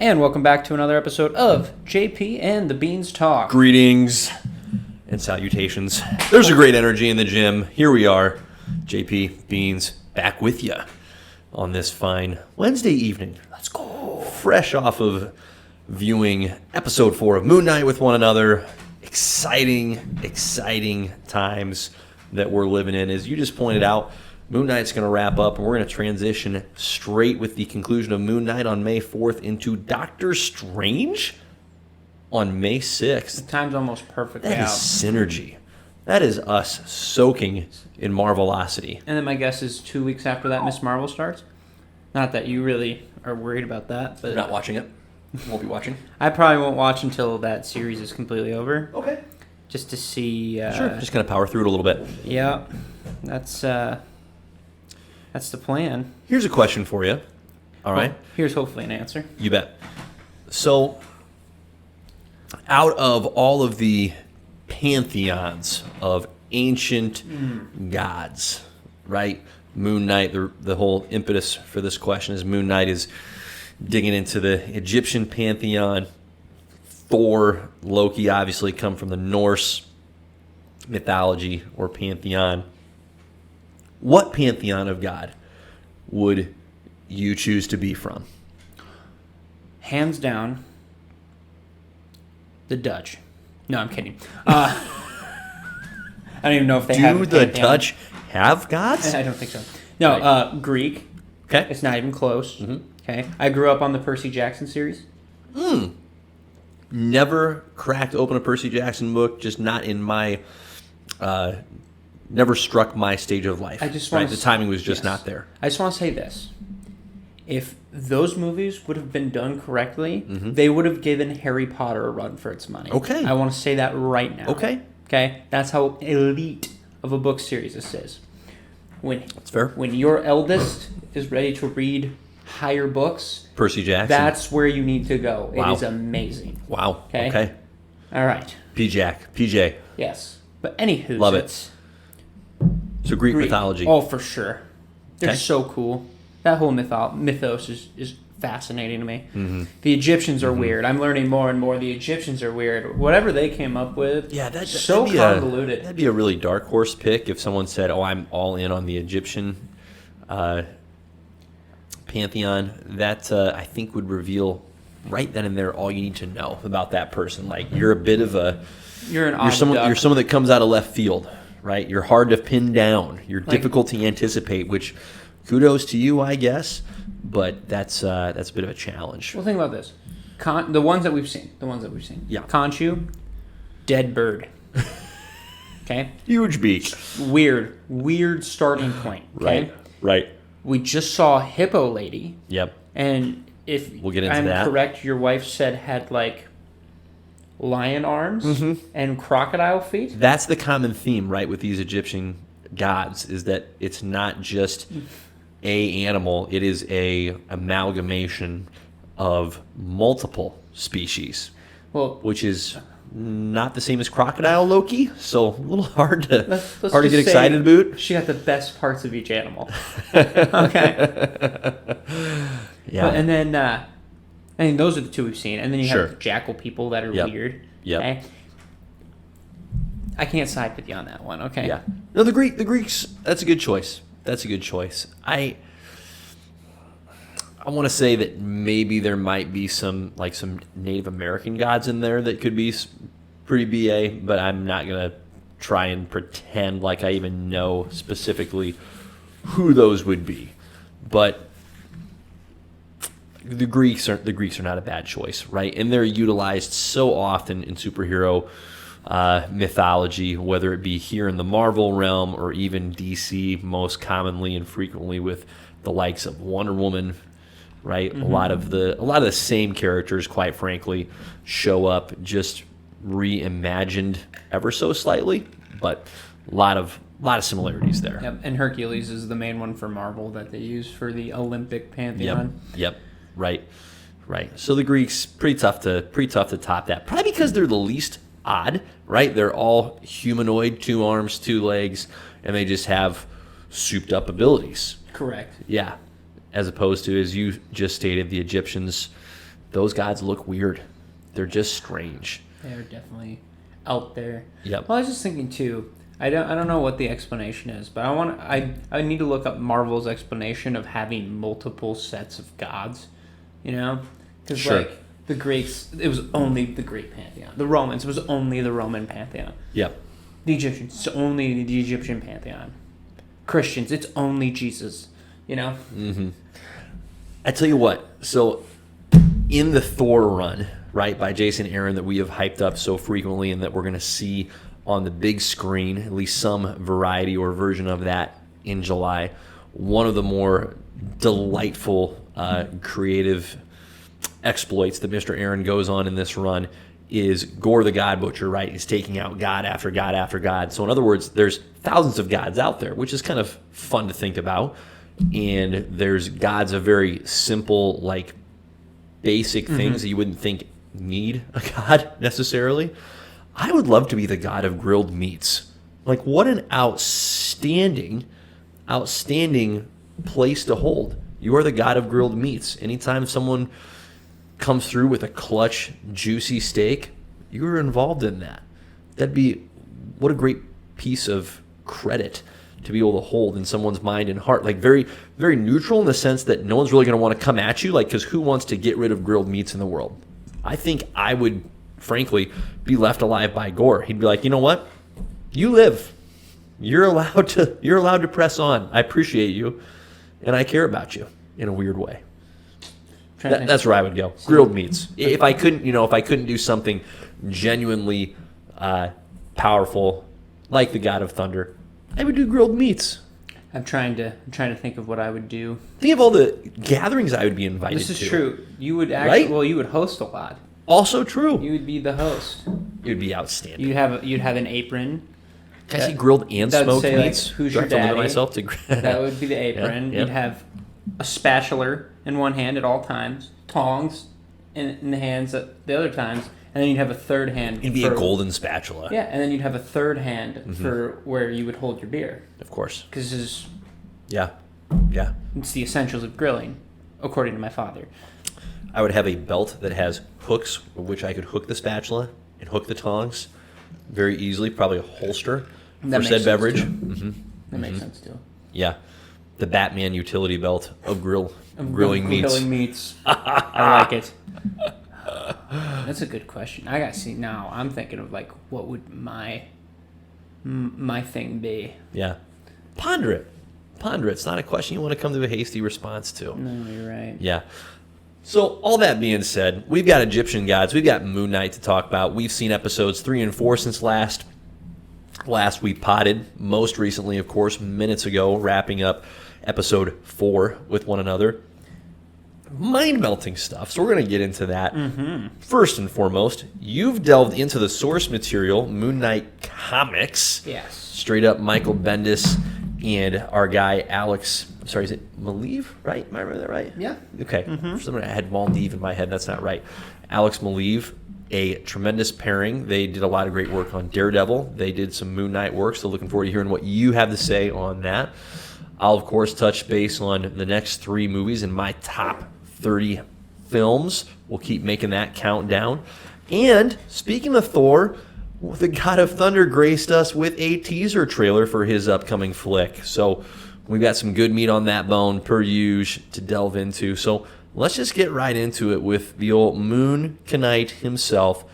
And welcome back to another episode of JP and the Beans Talk. Greetings and salutations. There's a great energy in the gym. Here we are, JP, Beans, back with you on this fine Wednesday evening. Let's go. Fresh off of viewing episode 4 of Moon Knight with one another. Exciting times that we're living in. As you just pointed out, Moon Knight's going to wrap up, and we're going to transition straight with the conclusion of Moon Knight on May 4th into Doctor Strange on May 6th. The time's almost perfectly That out. is synergy. That is us soaking in Marvelocity. And then my guess is 2 weeks after that, Miss Marvel starts. Not that you really are worried about that, but You're not watching it? Won't be watching? I probably won't watch until that series is completely over, Okay. just to see. Sure. Just going to power through it a little bit. Yeah, that's the plan. Here's a question for you. All right. Well, here's hopefully an answer. You bet. So, out of all of the pantheons of ancient gods, right? Moon Knight, the whole impetus for this question is Moon Knight is digging into the Egyptian pantheon. Thor, Loki obviously come from the Norse mythology or pantheon. What pantheon of God would you choose to be from? Hands down, the Dutch. No, I'm kidding. I don't even know if they have Do a the pantheon. Dutch have gods? I don't think so. No, Right. Greek. Okay. It's not even close. Mm-hmm. Okay. I grew up on the Percy Jackson series. Never cracked open a Percy Jackson book, just not in my, never struck my stage of life. I just right? want The timing was just not there. I just want to say this. If those movies would have been done correctly, Mm-hmm. they would have given Harry Potter a run for its money. Okay. I want to say that right now. Okay. Okay? That's how elite of a book series this is. That's fair. When your eldest is ready to read higher books, Percy Jackson. that's where you need to go. Wow. It is amazing. Wow. Okay. All right. PJ. Yes. But anywho, Love it. it's So Greek mythology. Oh, for sure. They're Okay. so cool. That whole mythos is fascinating to me. Mm-hmm. The Egyptians are weird. I'm learning more and more. The Egyptians are weird. Whatever they came up with, Yeah, that'd so be convoluted. that'd be a really dark horse pick if someone said, "Oh, I'm all in on the Egyptian pantheon." That I think would reveal right then and there all you need to know about that person. Like you're a bit of a You're you're someone that comes out of left field, right? You're hard to pin down. You're difficult to anticipate. Which kudos to you, I guess. But that's a bit of a challenge. Well, think about this. The ones that we've seen. Yeah. Conchu, dead bird. Okay? Huge beak. Weird starting point. Okay? Right. We just saw Hippo Lady. Yep. And if We'll get into I'm that. correct, your wife said had like lion arms Mm-hmm. and crocodile feet. That's the common theme, right, with these Egyptian gods, is that it's not just a animal, it is a amalgamation of multiple species, Well, which is not the same as crocodile Loki, so a little hard to let's get just say excited about. She got the best parts of each animal. Okay. Yeah. And then, I mean, those are the two we've seen. And then you Sure. have the jackal people that are Yep. weird. Yep. Okay? I can't side with you on that one. Okay. Yeah. No, the Greeks. That's a good choice. I want to say that maybe there might be some Native American gods in there that could be pretty BA, but I'm not gonna try and pretend like I even know specifically who those would be. But the Greeks are not a bad choice, right? And they're utilized so often in superhero mythology, whether it be here in the Marvel realm or even DC, most commonly and frequently with the likes of Wonder Woman, right? Mm-hmm. A lot of the same characters, quite frankly, show up just reimagined ever so slightly, but a lot of similarities there. Yep. And Hercules is the main one for Marvel that they use for the Olympic pantheon. Yep. Right. So the Greeks pretty tough to top that. Probably because they're the least odd, right? They're all humanoid, 2 arms, 2 legs, and they just have souped up abilities. Correct. Yeah. As opposed to, as you just stated, the Egyptians, those gods look weird. They're just strange. They're definitely out there. Yep. Well, I was just thinking too. I don't know what the explanation is, but I need to look up Marvel's explanation of having multiple sets of gods. You know, because Sure. like the Greeks, it was only the Greek pantheon. The Romans, it was only the Roman pantheon. Yep. The Egyptians, it's only the Egyptian pantheon. Christians, it's only Jesus. You know. Mm-hmm. I tell you what. So, in the Thor run, right, by Jason Aaron that we have hyped up so frequently, and that we're going to see on the big screen, at least some variety or version of that in July. One of the more delightful, creative exploits that Mr. Aaron goes on in this run is Gore the God Butcher, right? He's taking out God after God after God. So in other words, there's thousands of gods out there, which is kind of fun to think about. And there's gods of very simple, like basic things that you wouldn't think need a god necessarily. I would love to be the god of grilled meats. Like, what an outstanding place to hold. You are the god of grilled meats. Anytime someone comes through with a clutch, juicy steak, you are involved in that. What a great piece of credit to be able to hold in someone's mind and heart. Like, very, very neutral in the sense that no one's really going to want to come at you. Like, because who wants to get rid of grilled meats in the world? I think I would, frankly, be left alive by Gore. He'd be like, you know what? You live. You're allowed to press on. I appreciate you, and I care about you in a weird way. That's where I would go. Grilled meats. If I couldn't do something genuinely powerful, like the God of Thunder, I would do grilled meats. I'm trying to think of what I would do. Think of all the gatherings I would be invited to. This is true. You would actually, right? Well, you would host a lot. Also true. You would be the host. It would be outstanding. You'd have an apron. Can I see grilled and That would smoked say, like, meats? who's Do I your have to limit daddy? myself to That would be the apron. Yeah. You'd have a spatula in one hand at all times, tongs in the hands at the other times, and then you'd have a third hand. It'd be a golden spatula. Yeah, and then you'd have a third hand for where you would hold your beer. Of course. Because this is Yeah. it's the essentials of grilling, according to my father. I would have a belt that has hooks, with which I could hook the spatula and hook the tongs very easily. Probably a holster That for makes said sense, beverage. too. That makes sense too. Yeah. The Batman utility belt of grilling meats. Grilling meats. I like it. That's a good question. I gotta see now. I'm thinking of like, what would my thing be? Yeah. Ponder it. It's not a question you want to come to a hasty response to. No, you're right. Yeah. So, all that being said, we've got Egyptian gods. We've got Moon Knight to talk about. We've seen episodes 3 and 4 since last we potted. Most recently, of course, minutes ago, wrapping up episode 4 with one another. Mind-melting stuff. So we're going to get into that. First and foremost, you've delved into the source material, Moon Knight Comics. Yes. Straight up Michael Bendis and our guy Alex. Sorry, is it Maleev? Right? Am I remember that right? Yeah. Okay. For some reason I had Maldive in my head. That's not right. Alex Maleev, a tremendous pairing. They did a lot of great work on Daredevil. They did some Moon Knight work, so looking forward to hearing what you have to say on that. I'll, of course, touch base on the next 3 movies in my top 30 films. We'll keep making that countdown. And speaking of Thor, the God of Thunder graced us with a teaser trailer for his upcoming flick. So we've got some good meat on that bone, per usual, to delve into. So let's just get right into it with the old Moon Knight himself.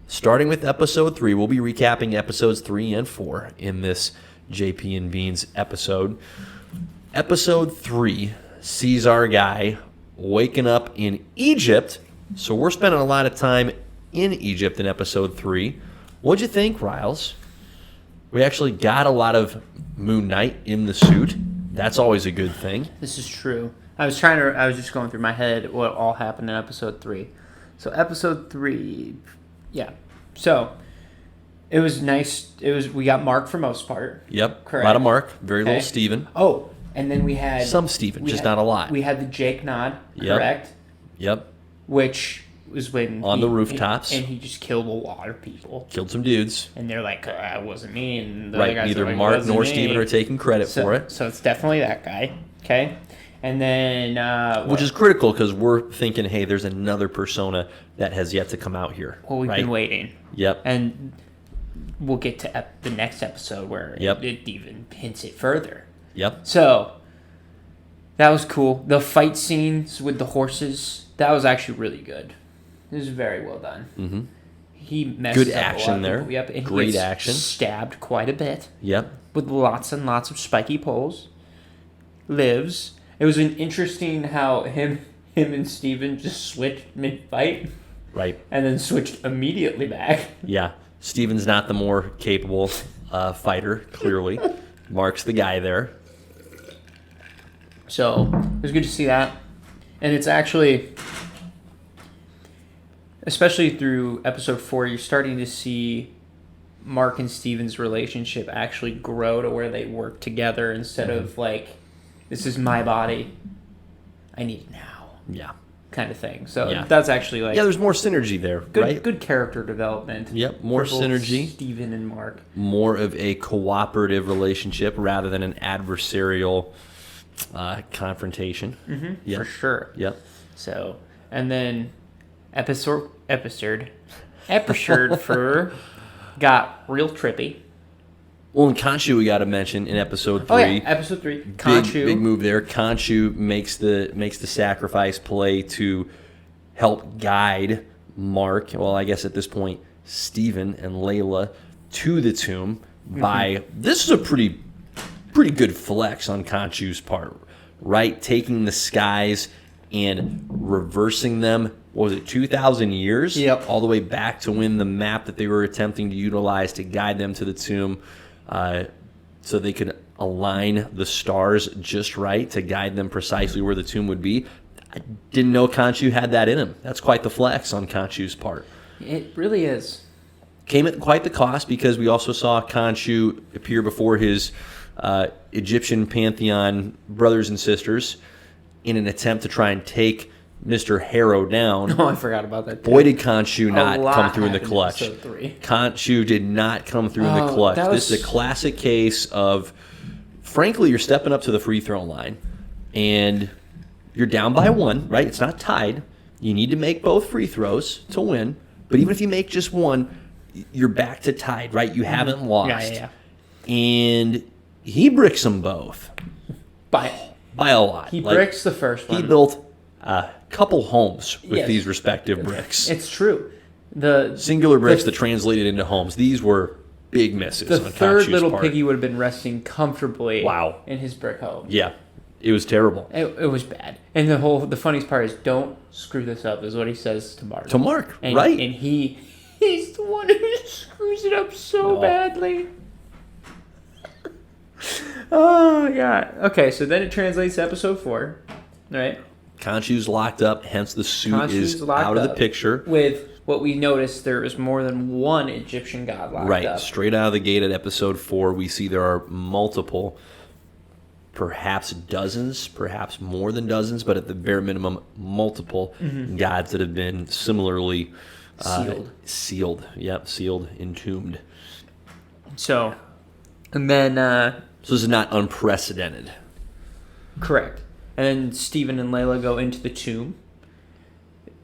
Starting with episode 3, we'll be recapping episodes 3 and 4 in this JP and Beans episode. Episode 3 sees our guy waking up in Egypt. So we're spending a lot of time in Egypt in episode 3. What'd you think, Riles? We actually got a lot of Moon Knight in the suit. That's always a good thing. This is true. I was just going through my head what all happened in episode 3. So episode 3, yeah. So it was nice. We got Mark for most part. Yep. Correct. A lot of Mark. Very Okay. little Steven. Oh, and then we had Some Steven, just not a lot. We had the Jake nod, Yep. correct? Yep. Which was when On the rooftops. and he just killed a lot of people. Killed some dudes. And they're like, it wasn't me. And the Right. other guys Neither are like, Mark "Wasn't nor me." Steven are taking credit for it. So it's definitely that guy. Okay. And then Which is critical because we're thinking, hey, there's another persona that has yet to come out here. well, we've been waiting. Yep. And we'll get to the next episode where it even hints it further. Yep. So that was cool. The fight scenes with the horses, that was actually really good. It was very well done. Mm-hmm. He messes Good up action a lot there. Of people. Yep. And Great he gets action. Stabbed quite a bit. Yep. With lots and lots of spiky poles. Lives. It was interesting how him and Steven just switched mid-fight. Right. And then switched immediately back. Yeah. Steven's not the more capable fighter, clearly. Mark's the guy there. So, it was good to see that. And it's actually, especially through episode 4, you're starting to see Mark and Steven's relationship actually grow to where they work together instead of like, this is my body, I need it now. Yeah. Kind of thing. So that's actually like... Yeah, there's more synergy there, right? Good character development. Yep, more for both synergy. Steven and Mark. More of a cooperative relationship rather than an adversarial confrontation. Mm-hmm, yep. For sure. Yep. So, and then episode for got real trippy. Well, in Khonshu, we got to mention in episode 3. Oh yeah, episode 3. Khonshu. Big move there. Khonshu makes the sacrifice play to help guide Mark. Well, I guess at this point, Steven and Layla to the tomb. By this is a pretty good flex on Khonshu's part, right? Taking the skies and reversing them. What was it, 2,000 years? Yep. All the way back to when the map that they were attempting to utilize to guide them to the tomb. So they could align the stars just right to guide them precisely where the tomb would be. I didn't know Khonshu had that in him. That's quite the flex on Khonshu's part. It really is. Came at quite the cost because we also saw Khonshu appear before his Egyptian Pantheon brothers and sisters in an attempt to try and take Mr. Harrow down. Oh, I forgot about that. Boy, did Khonshu not come through in the happened clutch. in episode 3. Khonshu did not come through in the clutch. This is a classic case of, frankly, you're stepping up to the free throw line, and you're down by 1, right? It's not tied. You need to make both free throws to win, but even if you make just 1, you're back to tied, right? You haven't lost. Yeah. And he bricks them both. By a lot. He bricks the first one. He built a couple homes with these respective bricks. It's true. The singular bricks that translated into homes. These were big misses. The on third Khonshu's little part. piggy would have been resting comfortably. Wow. In his brick home. Yeah, it was terrible. It was bad. And the funniest part is, don't screw this up, is what he says to Mark. And, right? And he's the one who screws it up so badly. Oh yeah. Okay, so then it translates to episode 4, right? Khonshu's locked up, hence the suit Khonshu's is out of the picture. With what we noticed, there was more than one Egyptian god locked up. Right, straight out of the gate at episode 4, we see there are multiple, perhaps dozens, perhaps more than dozens, but at the bare minimum, multiple gods that have been similarly sealed. Yep, sealed, entombed. So, and then... so this is not unprecedented. Correct. And then Steven and Layla go into the tomb.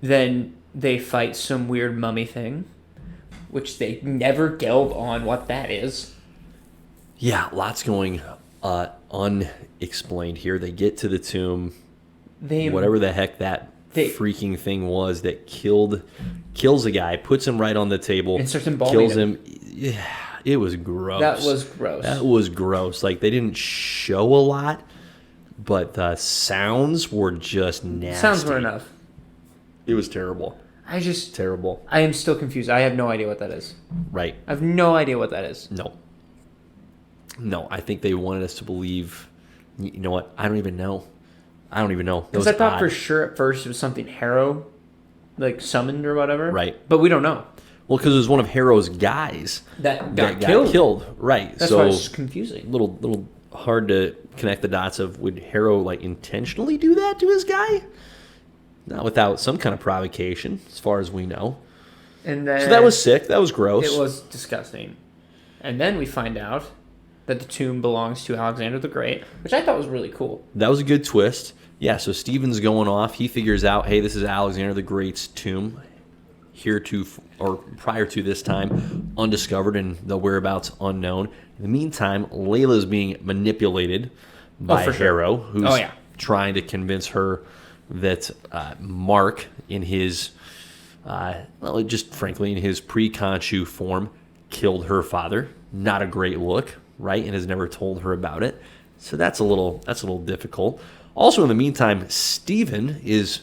Then they fight some weird mummy thing, which they never delve on what that is. Yeah, lots going unexplained here. They get to the tomb. Whatever the heck that freaking thing was that kills a guy, puts him right on the table, and starts embalming kills him. Yeah, it was gross. That was gross. Like, they didn't show a lot, but the sounds were just nasty. Sounds were enough. It was terrible. Terrible. I am still confused. I have no idea what that is. Right. I have no idea what that is. No, I think they wanted us to believe. You know what? I don't even know. Because I thought for sure at first it was something Harrow, like, summoned or whatever. Right. But we don't know. Well, because it was one of Harrow's guys that got killed. Right. That's why it's confusing. Little hard to connect the dots of, would Harrow like intentionally do that to his guy? Not without some kind of provocation, as far as we know. And then, so that was sick. That was gross. It was disgusting. And then we find out that the tomb belongs to Alexander the Great, which I thought was really cool. That was a good twist. Yeah, so Stephen's going off. He figures out, hey, this is Alexander the Great's tomb. Prior to this time, undiscovered and the whereabouts unknown. In the meantime, Layla's being manipulated by Harrow, who's trying to convince her that Mark, in his, just frankly, in his pre-Khonshu form, killed her father. Not a great look, right? And has never told her about it. So that's a little difficult. Also, in the meantime, Stephen is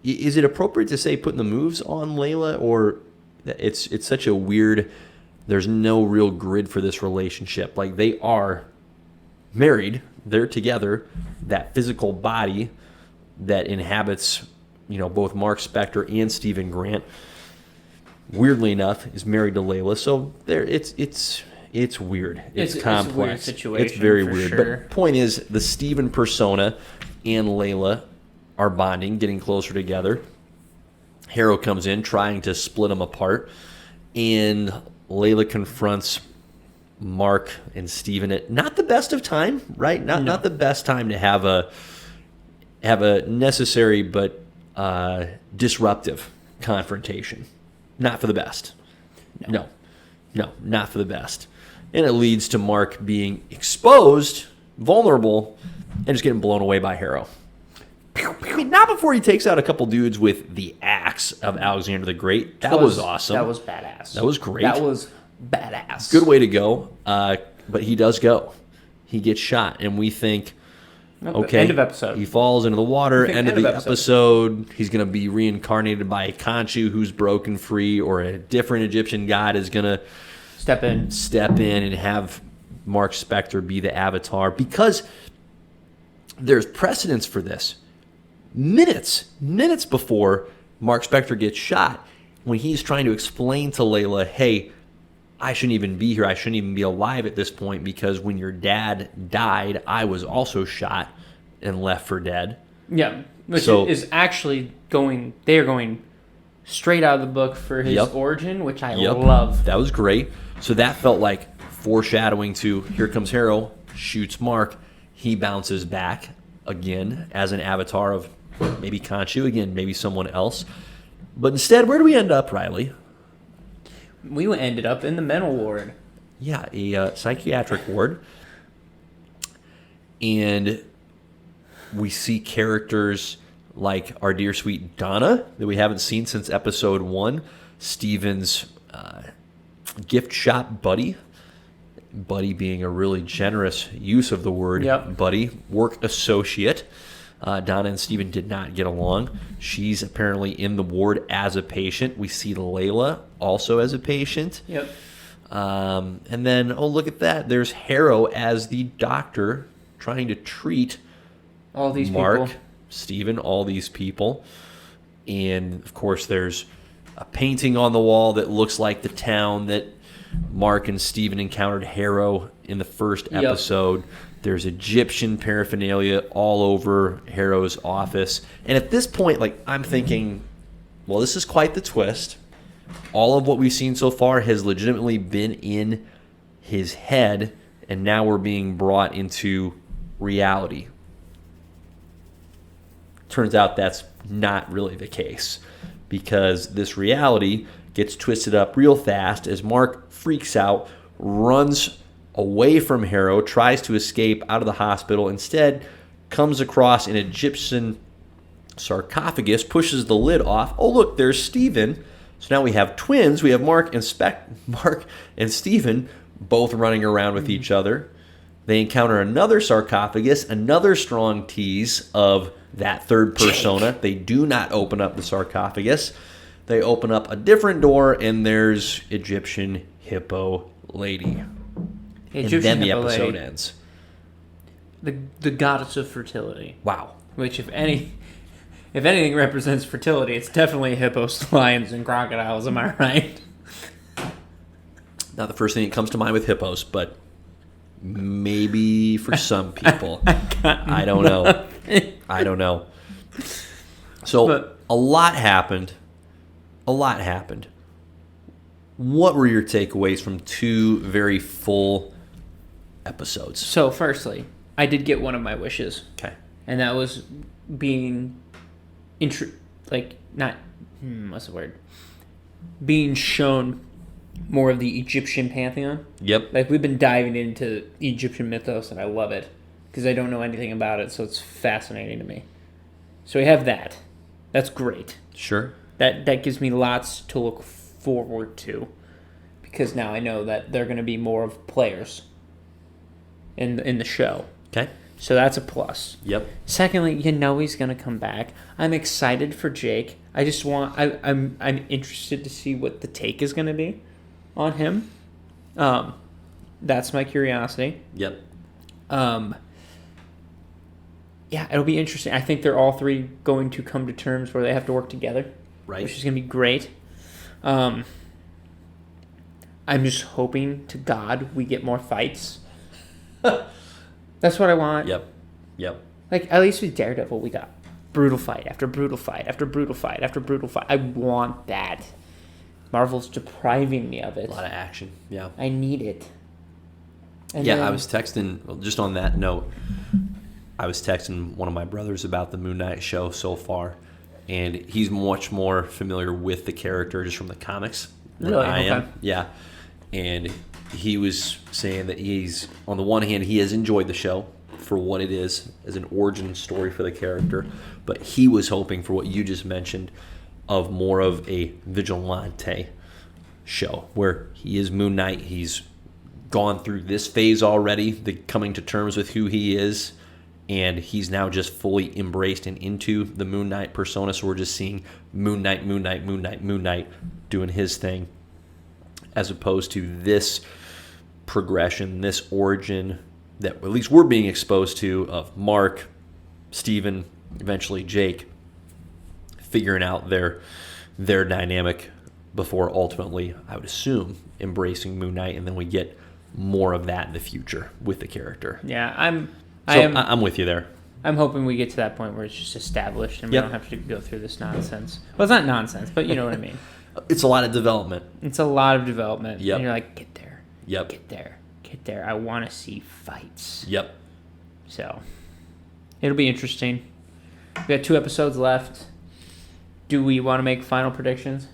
it appropriate to say putting the moves on Layla, or it's such a weird, there's no real grid for this relationship. Like, they are married, they're together, that physical body that inhabits, both Mark Spector and Stephen Grant, weirdly enough, is married to Layla. So it's weird. It's complex. It's a weird situation. It's very weird. Sure. But point is, the Stephen persona and Layla are bonding, getting closer together. Harrow comes in, trying to split them apart, and Layla confronts Mark and Stephen at not the best of time, right? Not the best time to have a necessary but disruptive confrontation. Not for the best. No, not for the best. And it leads to Mark being exposed, vulnerable, and just getting blown away by Harrow. I mean, not before he takes out a couple dudes with the axe of Alexander the Great. That was awesome. That was badass. That was great. That was badass. Good way to go. But he does go. He gets shot, and we think, okay, end of episode. He falls into the water. End of the episode. He's going to be reincarnated by a Khonshu who's broken free, or a different Egyptian god is going to step in and have Mark Spector be the Avatar, because there's precedence for this. Minutes before Mark Spector gets shot, when he's trying to explain to Layla, hey, I shouldn't even be here. I shouldn't even be alive at this point, because when your dad died, I was also shot and left for dead. Yeah, which is actually they are going straight out of the book for his origin, which I love. That was great. So that felt like foreshadowing to, here comes Harrow, shoots Mark. He bounces back again as an avatar of maybe Khonshu, again, maybe someone else. But instead, where do we end up, Riley? We ended up in the mental ward. Yeah, a psychiatric ward. And we see characters like our dear sweet Donna, that we haven't seen since episode 1. Stephen's gift shop buddy. Buddy being a really generous use of the word buddy. Work associate. Donna and Stephen did not get along. She's apparently in the ward as a patient. We see Layla also as a patient. Yep. And then, look at that. There's Harrow as the doctor trying to treat all these Mark, people. Stephen, all these people. And, of course, there's a painting on the wall that looks like the town that Mark and Stephen encountered Harrow in the first episode. There's Egyptian paraphernalia all over Harrow's office. And at this point, I'm thinking, well, this is quite the twist. All of what we've seen so far has legitimately been in his head, and now we're being brought into reality. Turns out that's not really the case, because this reality gets twisted up real fast as Mark freaks out, runs away from Harrow, tries to escape out of the hospital, instead comes across an Egyptian sarcophagus, pushes the lid off. Oh, look, there's Stephen. So now we have twins. We have Mark and Stephen both running around with each other. They encounter another sarcophagus, another strong tease of that third persona. They do not open up the sarcophagus. They open up a different door, and there's Egyptian hippo lady. And then the episode ends. The goddess of fertility. Wow. Which, if anything represents fertility, it's definitely hippos, lions, and crocodiles. Am I right? Not the first thing that comes to mind with hippos, but maybe for some people. I don't know. I don't know. So a lot happened. What were your takeaways from 2 very full episodes? So, firstly, I did get one of my wishes. Okay. and that was being not what's the word? Being shown more of the Egyptian pantheon. Yep. Like, we've been diving into Egyptian mythos, and I love it because I don't know anything about it, so it's fascinating to me. So we have that. That's great. Sure. That gives me lots to look forward to, because now I know that they're going to be more of players in the show. Okay. So that's a plus. Yep. Secondly, he's going to come back. I'm excited for Jake. I'm interested to see what the take is going to be on him. That's my curiosity. Yep. Yeah, it'll be interesting. I think they're all three going to come to terms where they have to work together. Right. Which is going to be great. I'm just hoping to God we get more fights. That's what I want. Yep. Like, at least with Daredevil, we got brutal fight after brutal fight after brutal fight after brutal fight. I want that. Marvel's depriving me of it. A lot of action. Yeah. I need it. And I was texting, just on that note, I was texting one of my brothers about the Moon Knight show so far, and he's much more familiar with the character just from the comics than I am. Yeah. And he was saying that he's, on the one hand, he has enjoyed the show for what it is as an origin story for the character, but he was hoping for what you just mentioned of more of a vigilante show where he is Moon Knight. He's gone through this phase already, the coming to terms with who he is, and he's now just fully embraced and into the Moon Knight persona. So we're just seeing Moon Knight doing his thing, as opposed to this progression, this origin that at least we're being exposed to of Mark, Steven, eventually Jake, figuring out their dynamic before ultimately, I would assume, embracing Moon Knight, and then we get more of that in the future with the character. Yeah, I'm with you there. I'm hoping we get to that point where it's just established and we Yep. don't have to go through this nonsense. Well, it's not nonsense, but you know what I mean. It's a lot of development. It's a lot of development. Yep. And you're like, get there. Yep. Get there. Get there. I want to see fights. Yep. So, it'll be interesting. We got 2 episodes left. Do we want to make final predictions?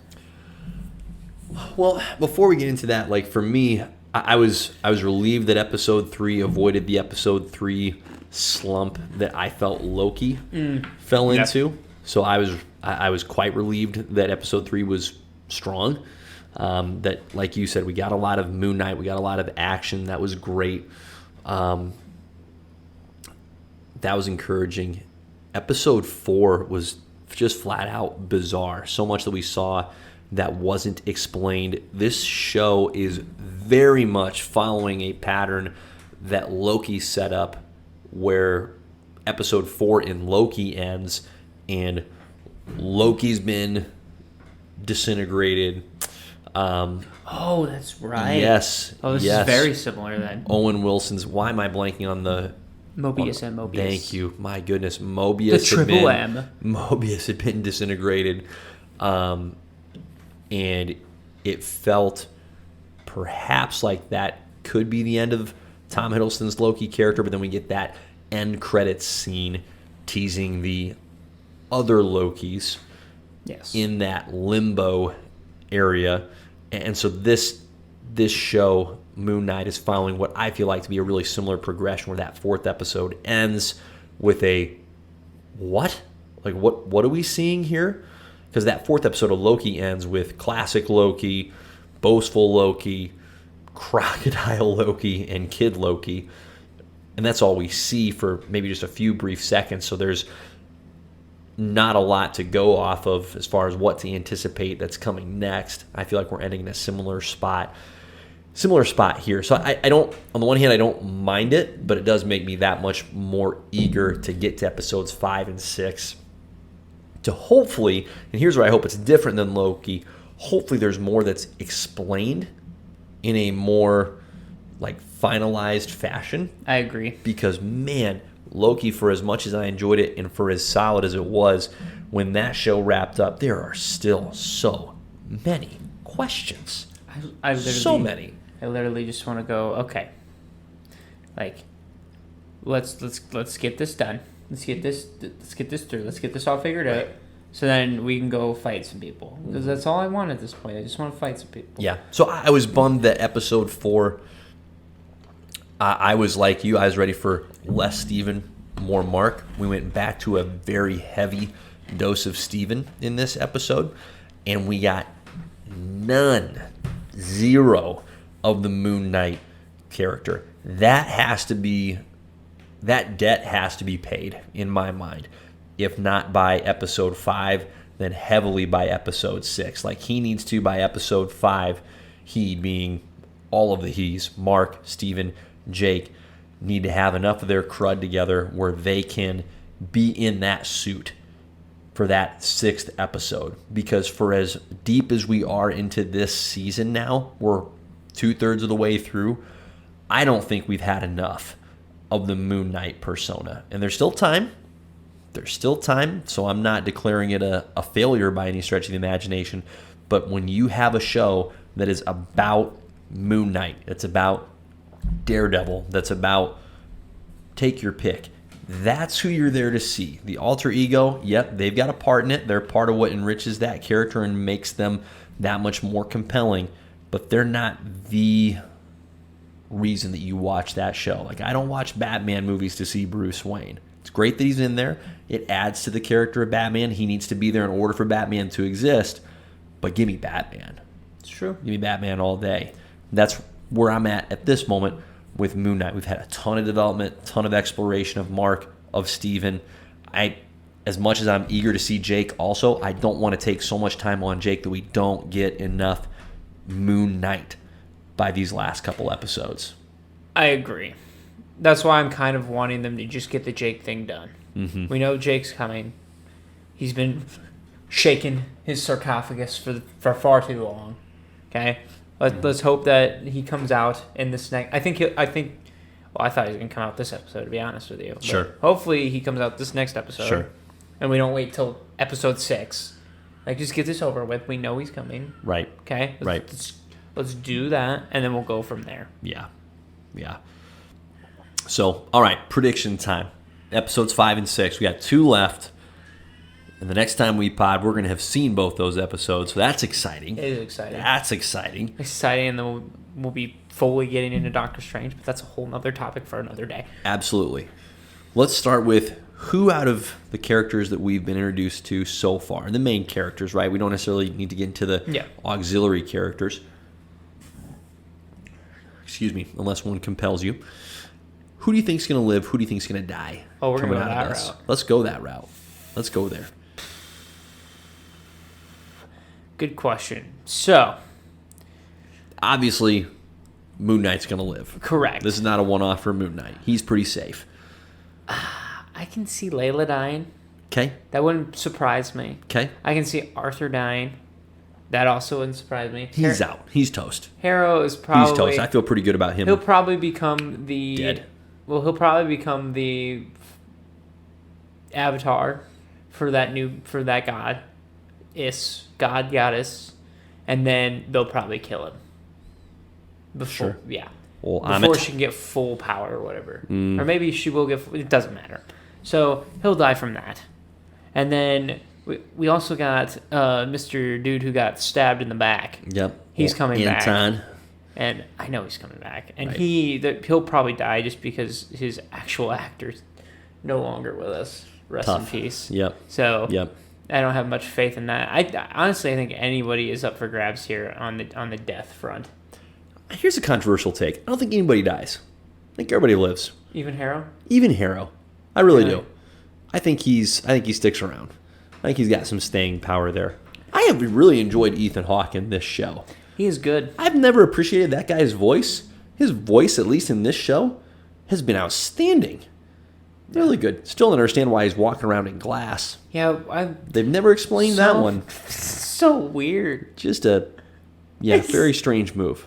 Well, before we get into that, like for me, I was relieved that episode 3 avoided the episode 3 slump that I felt Loki fell into. So I was quite relieved that episode 3 was strong. That, like you said, we got a lot of Moon Knight, we got a lot of action. That was great. That was encouraging. Episode 4 was just flat out bizarre. So much that we saw that wasn't explained. This show is very much following a pattern that Loki set up, where episode 4 in Loki ends and Loki's been disintegrated. Oh, that's right. Yes. Oh, this is very similar then. Owen Wilson's. Why am I blanking on the Mobius and Mobius. Thank you. My goodness, Mobius. The triple M. Mobius had been disintegrated, and it felt perhaps like that could be the end of Tom Hiddleston's Loki character, but then we get that end credits scene teasing the other Lokis in that limbo area. And so this show, Moon Knight, is following what I feel like to be a really similar progression, where that 4th episode ends with a what? Like, what are we seeing here? Because that 4th episode of Loki ends with classic Loki, boastful Loki, crocodile Loki, and kid Loki. And that's all we see for maybe just a few brief seconds. So there's not a lot to go off of as far as what to anticipate that's coming next. I feel like we're ending in a similar spot here. So I don't, on the one hand, I don't mind it, but it does make me that much more eager to get to episodes 5 and 6 to hopefully, and here's where I hope it's different than Loki, hopefully there's more that's explained in a more like finalized fashion. I agree. Because man, Loki, for as much as I enjoyed it and for as solid as it was, when that show wrapped up, there are still so many questions. I literally, so many. I literally just want to go, okay, like, let's get this done. let's get this through. Let's get this all figured out. So then we can go fight some people. Because that's all I want at this point. I just want to fight some people. Yeah. So I was bummed that episode 4, I was like you. I was ready for less Steven, more Mark. We went back to a very heavy dose of Steven in this episode. And we got zero of the Moon Knight character. That debt has to be paid in my mind. If not by episode 5, then heavily by episode 6. Like, he needs to, by episode 5, he being all of the he's, Mark, Steven, Jake, need to have enough of their crud together where they can be in that suit for that 6th episode. Because for as deep as we are into this season now, we're 2/3 of the way through, I don't think we've had enough of the Moon Knight persona. And there's still time. So I'm not declaring it a failure by any stretch of the imagination. But when you have a show that is about Moon Knight, that's about Daredevil, that's about take your pick, that's who you're there to see. The alter ego, yep, they've got a part in it. They're part of what enriches that character and makes them that much more compelling. But they're not the reason that you watch that show. Like, I don't watch Batman movies to see Bruce Wayne. It's great that he's in there. It adds to the character of Batman. He needs to be there in order for Batman to exist. But give me Batman. It's true. Give me Batman all day. That's where I'm at this moment with Moon Knight. We've had a ton of development, a ton of exploration of Mark, of Steven. As much as I'm eager to see Jake also, I don't want to take so much time on Jake that we don't get enough Moon Knight by these last couple episodes. I agree. That's why I'm kind of wanting them to just get the Jake thing done. Mm-hmm. We know Jake's coming. He's been shaking his sarcophagus for far too long. Okay, let's hope that he comes out in this next. I thought he was gonna come out this episode, to be honest with you. Sure. But hopefully he comes out this next episode. Sure. And we don't wait till episode 6. Like, just get this over with. We know he's coming. Right. Okay. Let's do that, and then we'll go from there. Yeah. So, all right, prediction time. Episodes 5 and 6. We got 2 left. And the next time we pod, we're going to have seen both those episodes. So that's exciting. It is exciting. That's exciting. Exciting, and then we'll be fully getting into Doctor Strange, but that's a whole other topic for another day. Absolutely. Let's start with who out of the characters that we've been introduced to so far, the main characters, right? We don't necessarily need to get into the auxiliary characters. Excuse me, unless one compels you. Who do you think's going to live? Who do you think's going to die? Oh, we're going to go that route. Let's go that route. Let's go there. Good question. So, obviously, Moon Knight's going to live. Correct. This is not a one-off for Moon Knight. He's pretty safe. I can see Layla dying. Okay. That wouldn't surprise me. Okay. I can see Arthur dying. That also wouldn't surprise me. He's out. He's toast. Harrow is probably... He's toast. I feel pretty good about him. He'll probably become the... Dead. Well, he'll probably become the avatar for that goddess, and then they'll probably kill him. Before, sure. Yeah. Well, before she can get full power or whatever. Or maybe she will get... It doesn't matter. So, he'll die from that. And then we also got Mr. Dude who got stabbed in the back. Yep. He's coming Anton. back. And I know he's coming back. And right. he'll probably die just because his actual actor's no longer with us. Rest in peace. Yep. So yep. I don't have much faith in that. I honestly think anybody is up for grabs here on the death front. Here's a controversial take. I don't think anybody dies. I think everybody lives. Even Harrow? Even Harrow. I really do. I think he sticks around. I think he's got some staying power there. I have really enjoyed Ethan Hawke in this show. He is good. I've never appreciated that guy's voice. His voice, at least in this show, has been outstanding. Really good. Still don't understand why he's walking around in glass. Yeah, they've never explained that one. So weird. Just very strange move.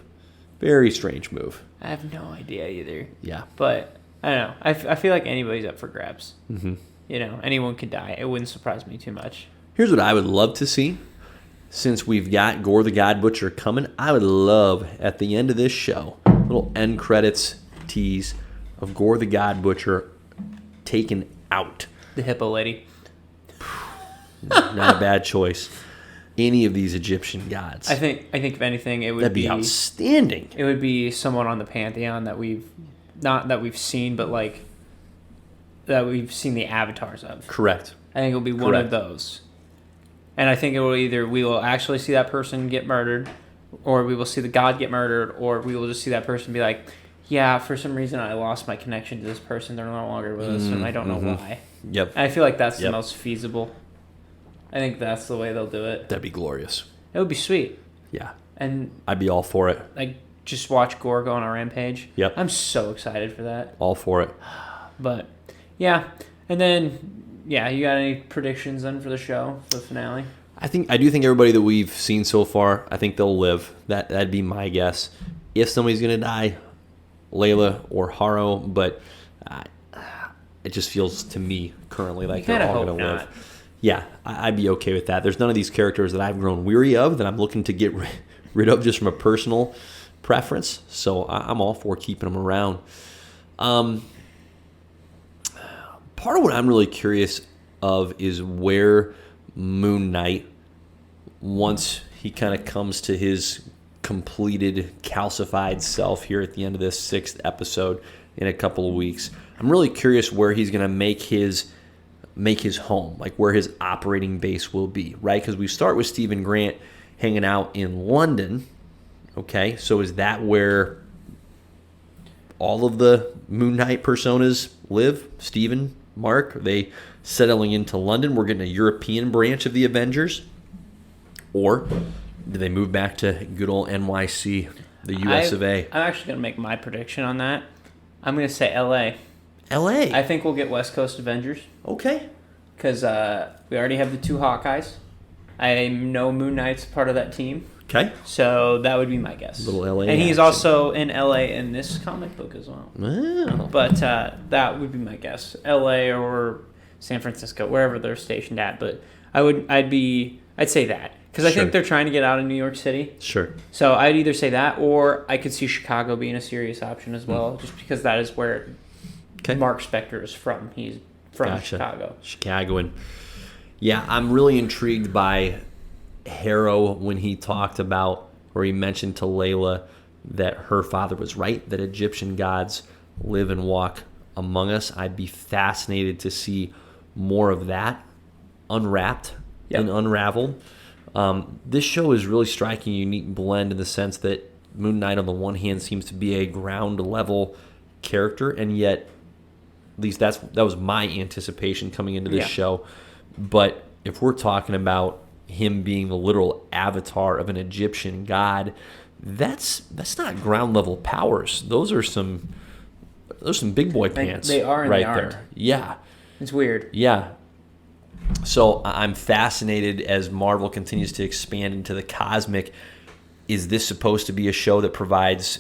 Very strange move. I have no idea either. Yeah. But I don't know. I feel like anybody's up for grabs. Mm-hmm. Anyone could die. It wouldn't surprise me too much. Here's what I would love to see. Since we've got Gore the God Butcher coming, I would love, at the end of this show, little end credits tease of Gore the God Butcher taken out. The hippo lady. Not a bad choice. Any of these Egyptian gods. I think if anything, it would That'd be outstanding. It would be someone on the Pantheon that we've seen, but like that we've seen the avatars of. Correct. I think it'll be one of those. And I think it will either we will actually see that person get murdered, or we will see the god get murdered, or we will just see that person be like, yeah, for some reason I lost my connection to this person. They're no longer with us, and I don't know why. Yep. And I feel like that's the most feasible. I think that's the way they'll do it. That'd be glorious. It would be sweet. Yeah. And I'd be all for it. like just watch Gore go on a rampage. Yep. I'm so excited for that. All for it. But yeah. And then you got any predictions then for the show, for the finale? I do think everybody that we've seen so far, I think they'll live. That'd be my guess. If somebody's gonna die, Layla or Haro, but it just feels to me currently like they're all gonna live. Yeah, I'd be okay with that. There's none of these characters that I've grown weary of that I'm looking to get rid of just from a personal preference. So I'm all for keeping them around. Part of what I'm really curious of is where Moon Knight, once he kind of comes to his completed, calcified self here at the end of this 6th episode in a couple of weeks, I'm really curious where he's going to make his home, like where his operating base will be, right? Because we start with Stephen Grant hanging out in London, okay? So is that where all of the Moon Knight personas live? Stephen, Mark, are they settling into London? We're getting a European branch of the Avengers? Or do they move back to good old NYC, the US of A? I'm actually going to make my prediction on that. I'm going to say LA. LA? I think we'll get West Coast Avengers. Okay. Because we already have the 2 Hawkeyes. I know Moon Knight's part of that team. Okay. So that would be my guess. Little LA and he's action. Also in LA in this comic book as well. Wow. But that would be my guess. LA or San Francisco, wherever they're stationed at. But I'd say that. Because I think they're trying to get out of New York City. Sure. So I'd either say that, or I could see Chicago being a serious option as well, just because that is where Mark Spector is from. He's from Chicago. Chicagoan. Yeah, I'm really intrigued by Harrow when he talked about, or he mentioned to Layla that her father was right, that Egyptian gods live and walk among us. I'd be fascinated to see more of that unwrapped and unraveled. This show is really striking a unique blend in the sense that Moon Knight on the one hand seems to be a ground level character, and yet at least that was my anticipation coming into this show. But if we're talking about him being the literal avatar of an Egyptian god, that's not ground level powers. Those are some big boy pants. They are and right they aren't. there. Yeah. It's weird. Yeah. So I'm fascinated as Marvel continues to expand into the cosmic. Is this supposed to be a show that provides,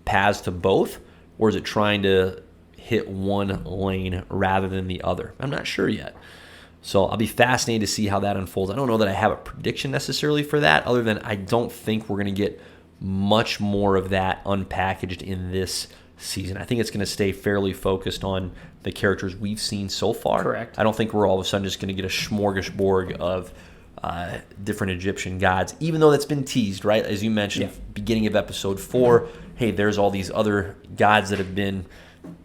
paths to both, or is it trying to hit one lane rather than the other? I'm not sure yet. So I'll be fascinated to see how that unfolds. I don't know that I have a prediction necessarily for that, other than I don't think we're going to get much more of that unpackaged in this season. I think it's going to stay fairly focused on the characters we've seen so far. Correct. I don't think we're all of a sudden just going to get a smorgasbord of different Egyptian gods, even though that's been teased, right? As you mentioned, beginning of episode 4, hey, there's all these other gods that have been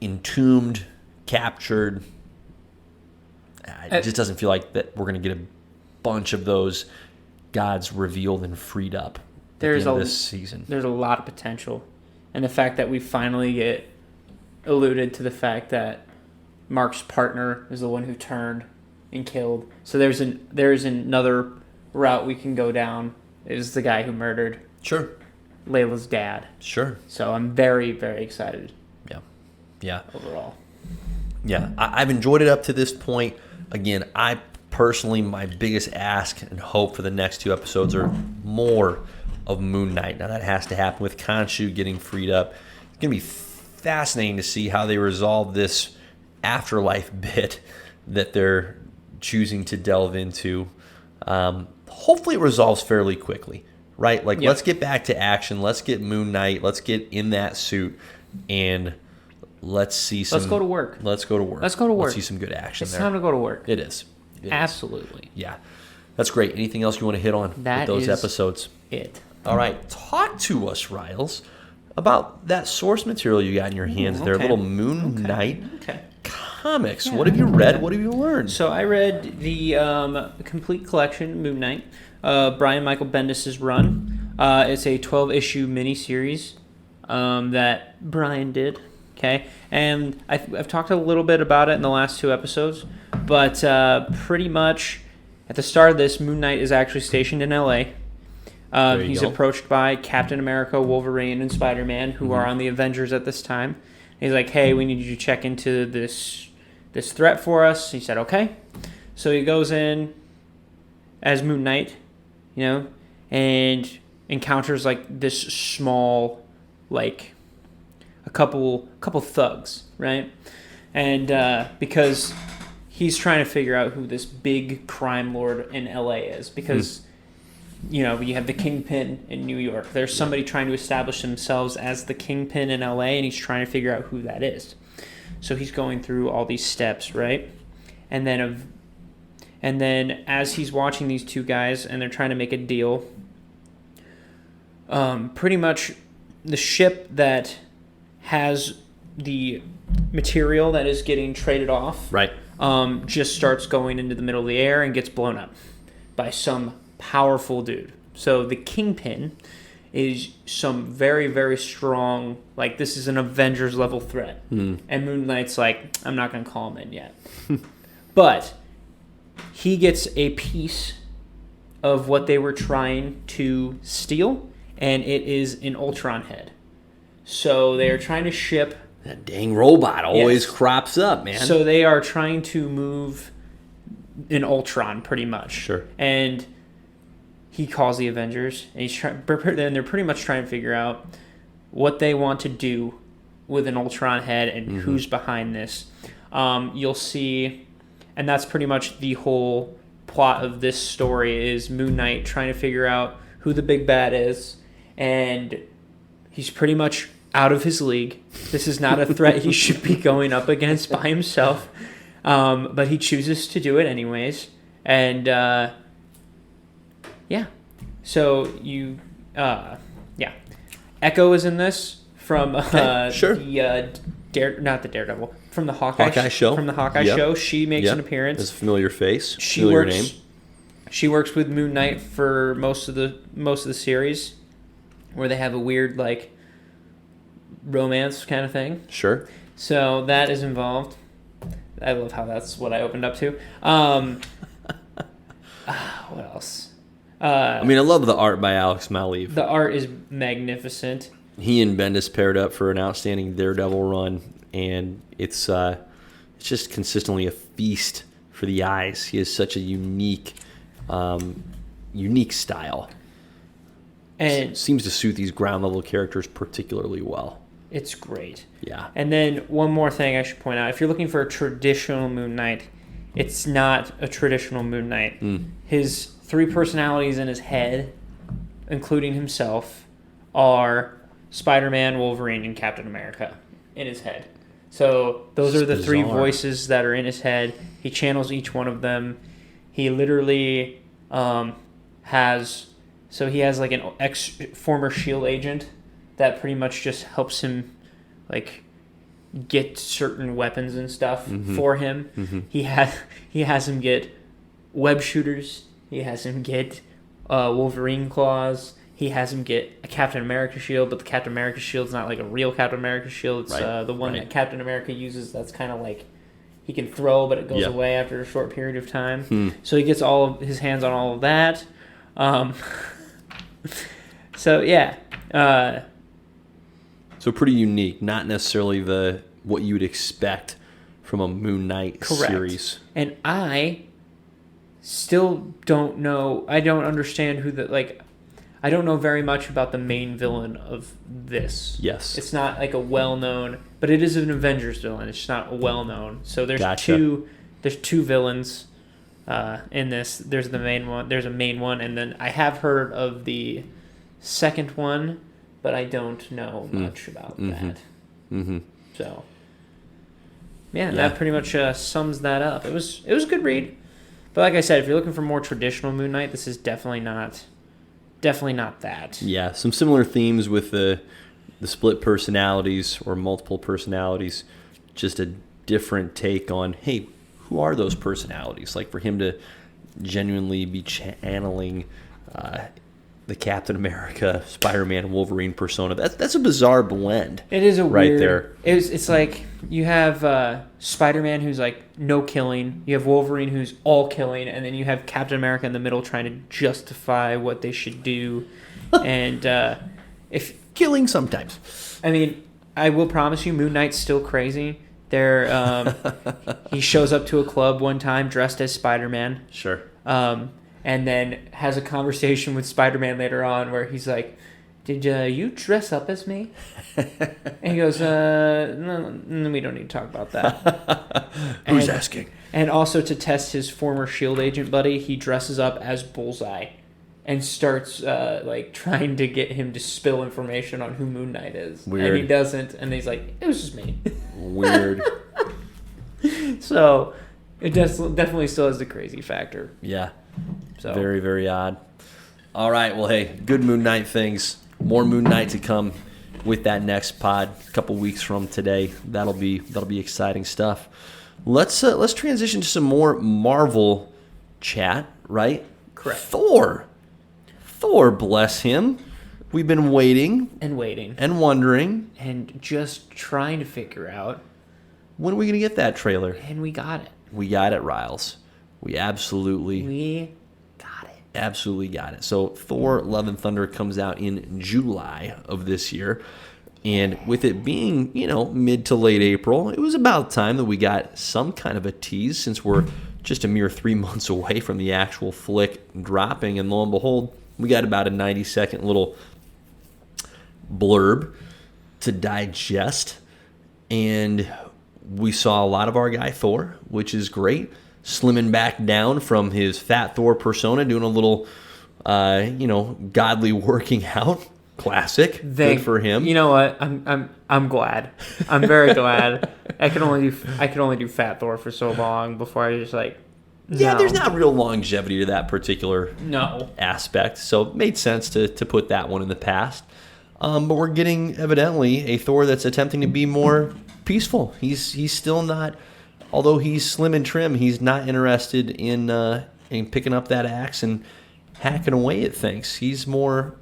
entombed, captured. It just doesn't feel like that we're going to get a bunch of those gods revealed and freed up at the end of this season. There's a lot of potential. And the fact that we finally get alluded to the fact that Mark's partner is the one who turned and killed. So there's another route we can go down. Is the guy who murdered Layla's dad. Sure. So I'm very, very excited. Yeah. Overall. Yeah. I've enjoyed it up to this point. Again, I personally, my biggest ask and hope for the next 2 episodes are more of Moon Knight. Now that has to happen with Khonshu getting freed up. It's going to be fascinating to see how they resolve this afterlife bit that they're choosing to delve into. Hopefully it resolves fairly quickly, right? Let's get back to action. Let's get Moon Knight. Let's get in that suit and let's see some. Let's go to work. Let's go to work. Let's go to work. Let's see some good action It's there. time to go to work. It is. Absolutely. Yeah. That's great. Anything else you want to hit on That with those is episodes? It. All right. Talk to us, Riles, about that source material you got in your hands there. Okay. Little Moon Knight Okay. comics. Yeah. What have you read? What have you learned? So I read the complete collection, Moon Knight, Brian Michael Bendis' run. It's a 12-issue miniseries that Brian did. Okay, and I've talked a little bit about it in the last 2 episodes, but pretty much at the start of this, Moon Knight is actually stationed in L.A. He's go. approached by Captain America, Wolverine, and Spider-Man, who are on the Avengers at this time. He's like, hey, we need you to check into this threat for us. He said, okay. So he goes in as Moon Knight, and encounters like this small, like a couple thugs, right? And because he's trying to figure out who this big crime lord in LA is, because you have the Kingpin in New York. There's somebody trying to establish themselves as the Kingpin in LA, and he's trying to figure out who that is. So he's going through all these steps, right? And then as he's watching these 2 guys and they're trying to make a deal, pretty much the ship that has the material that is getting traded off, Right. just starts going into the middle of the air and gets blown up by some powerful dude. So the Kingpin is some very, very strong, like this is an Avengers level threat. And Moon Knight's like, I'm not going to call him in yet. But he gets a piece of what they were trying to steal, and it is an Ultron head. So they are trying to ship... That dang robot always Yes. crops up, man. So they are trying to move an Ultron, pretty much. Sure. And he calls the Avengers, and and they're pretty much trying to figure out what they want to do with an Ultron head and who's behind this. You'll see, and that's pretty much the whole plot of this story, is Moon Knight trying to figure out who the big bad is, and he's pretty much out of his league. This is not a threat he should be going up against by himself, but he chooses to do it anyways. And yeah, so Echo is in this from sure. not the Daredevil, from the Hawkeye show. From the Hawkeye Yep. show, she makes Yep. an appearance. It's a familiar face. She familiar works. name. She works with Moon Knight for most of the series, where they have a weird like romance kind of thing. Sure. So that is involved. I love how that's what I opened up to. What else? I love the art by Alex Maleev. The art is magnificent. He and Bendis paired up for an outstanding Daredevil run, and it's just consistently a feast for the eyes. He has such a unique style. And seems to suit these ground level characters particularly well. it's great. Yeah. And then one more thing I should point out. If you're looking for a traditional Moon Knight, it's not a traditional Moon Knight. His 3 personalities in his head, including himself, are Spider-Man, Wolverine, and Captain America in his head. So those are the It's 3 bizarre. voices that are in his head. He channels each one of them. He literally has like an former SHIELD agent that pretty much just helps him like get certain weapons and stuff for him. He has him get web shooters. He has him get Wolverine claws. He has him get a Captain America shield, but the Captain America shield's not like a real Captain America shield. It's the one that Captain America uses that's kind of like he can throw, but it goes away after a short period of time. So he gets all of his hands on all of that. So yeah. So pretty unique, not necessarily what you would expect from a Moon Knight series. And I still don't know. I don't understand I don't know very much about the main villain of this. Yes. It's not like a well-known, but it is an Avengers villain. It's not a well-known. So there's Gotcha. there's 2 villains in this. There's the main one. There's a main one, and then I have heard of the second one, but I don't know much about that. So Yeah, that pretty much sums that up. It was a good read. But like I said, if you're looking for more traditional Moon Knight, this is definitely not that. Yeah, some similar themes with the split personalities or multiple personalities. Just a different take on, hey, who are those personalities? Like for him to genuinely be channeling the Captain America, Spider-Man, Wolverine persona. That's a bizarre blend. It is a right weird, there. It's like you have Spider-Man who's like no killing, you have Wolverine who's all killing, and then you have Captain America in the middle trying to justify what they should do, and if killing sometimes. I mean, I will promise you, Moon Knight's still crazy. He shows up to a club one time dressed as Spider-Man. Sure. And then has a conversation with Spider-Man later on where he's like, "Did you dress up as me?" And he goes, no, we don't need to talk about that." Who's asking? And also to test his former S.H.I.E.L.D. agent buddy, he dresses up as Bullseye and starts trying to get him to spill information on who Moon Knight is. Weird. And he doesn't, and he's like, "It was just me." Weird. So it definitely still has the crazy factor. Yeah. So Very, very odd. All right. Well, hey, good Moon Knight things. More Moon Knight to come with that next pod a couple weeks from today. That'll be exciting stuff. Let's transition to some more Marvel chat, right? Correct. Thor, bless him. We've been waiting and wondering and just trying to figure out when are we going to get that trailer. And we got it. We got it, Riles. We absolutely got it. So Thor Love and Thunder comes out in July of this year. And with it being, mid to late April, it was about time that we got some kind of a tease since we're just a mere 3 months away from the actual flick dropping. And lo and behold, we got about a 90-second little blurb to digest. And we saw a lot of our guy Thor, which is great. Slimming back down from his fat Thor persona, doing a little, godly working out. Classic. Good for him. You know what? I'm glad. I'm very glad. I could only do fat Thor for so long before I just like. Yeah, no. There's not real longevity to that particular no aspect, so it made sense to put that one in the past. But we're getting evidently a Thor that's attempting to be more peaceful. He's still not. Although he's slim and trim, he's not interested in picking up that axe and hacking away at things. He's more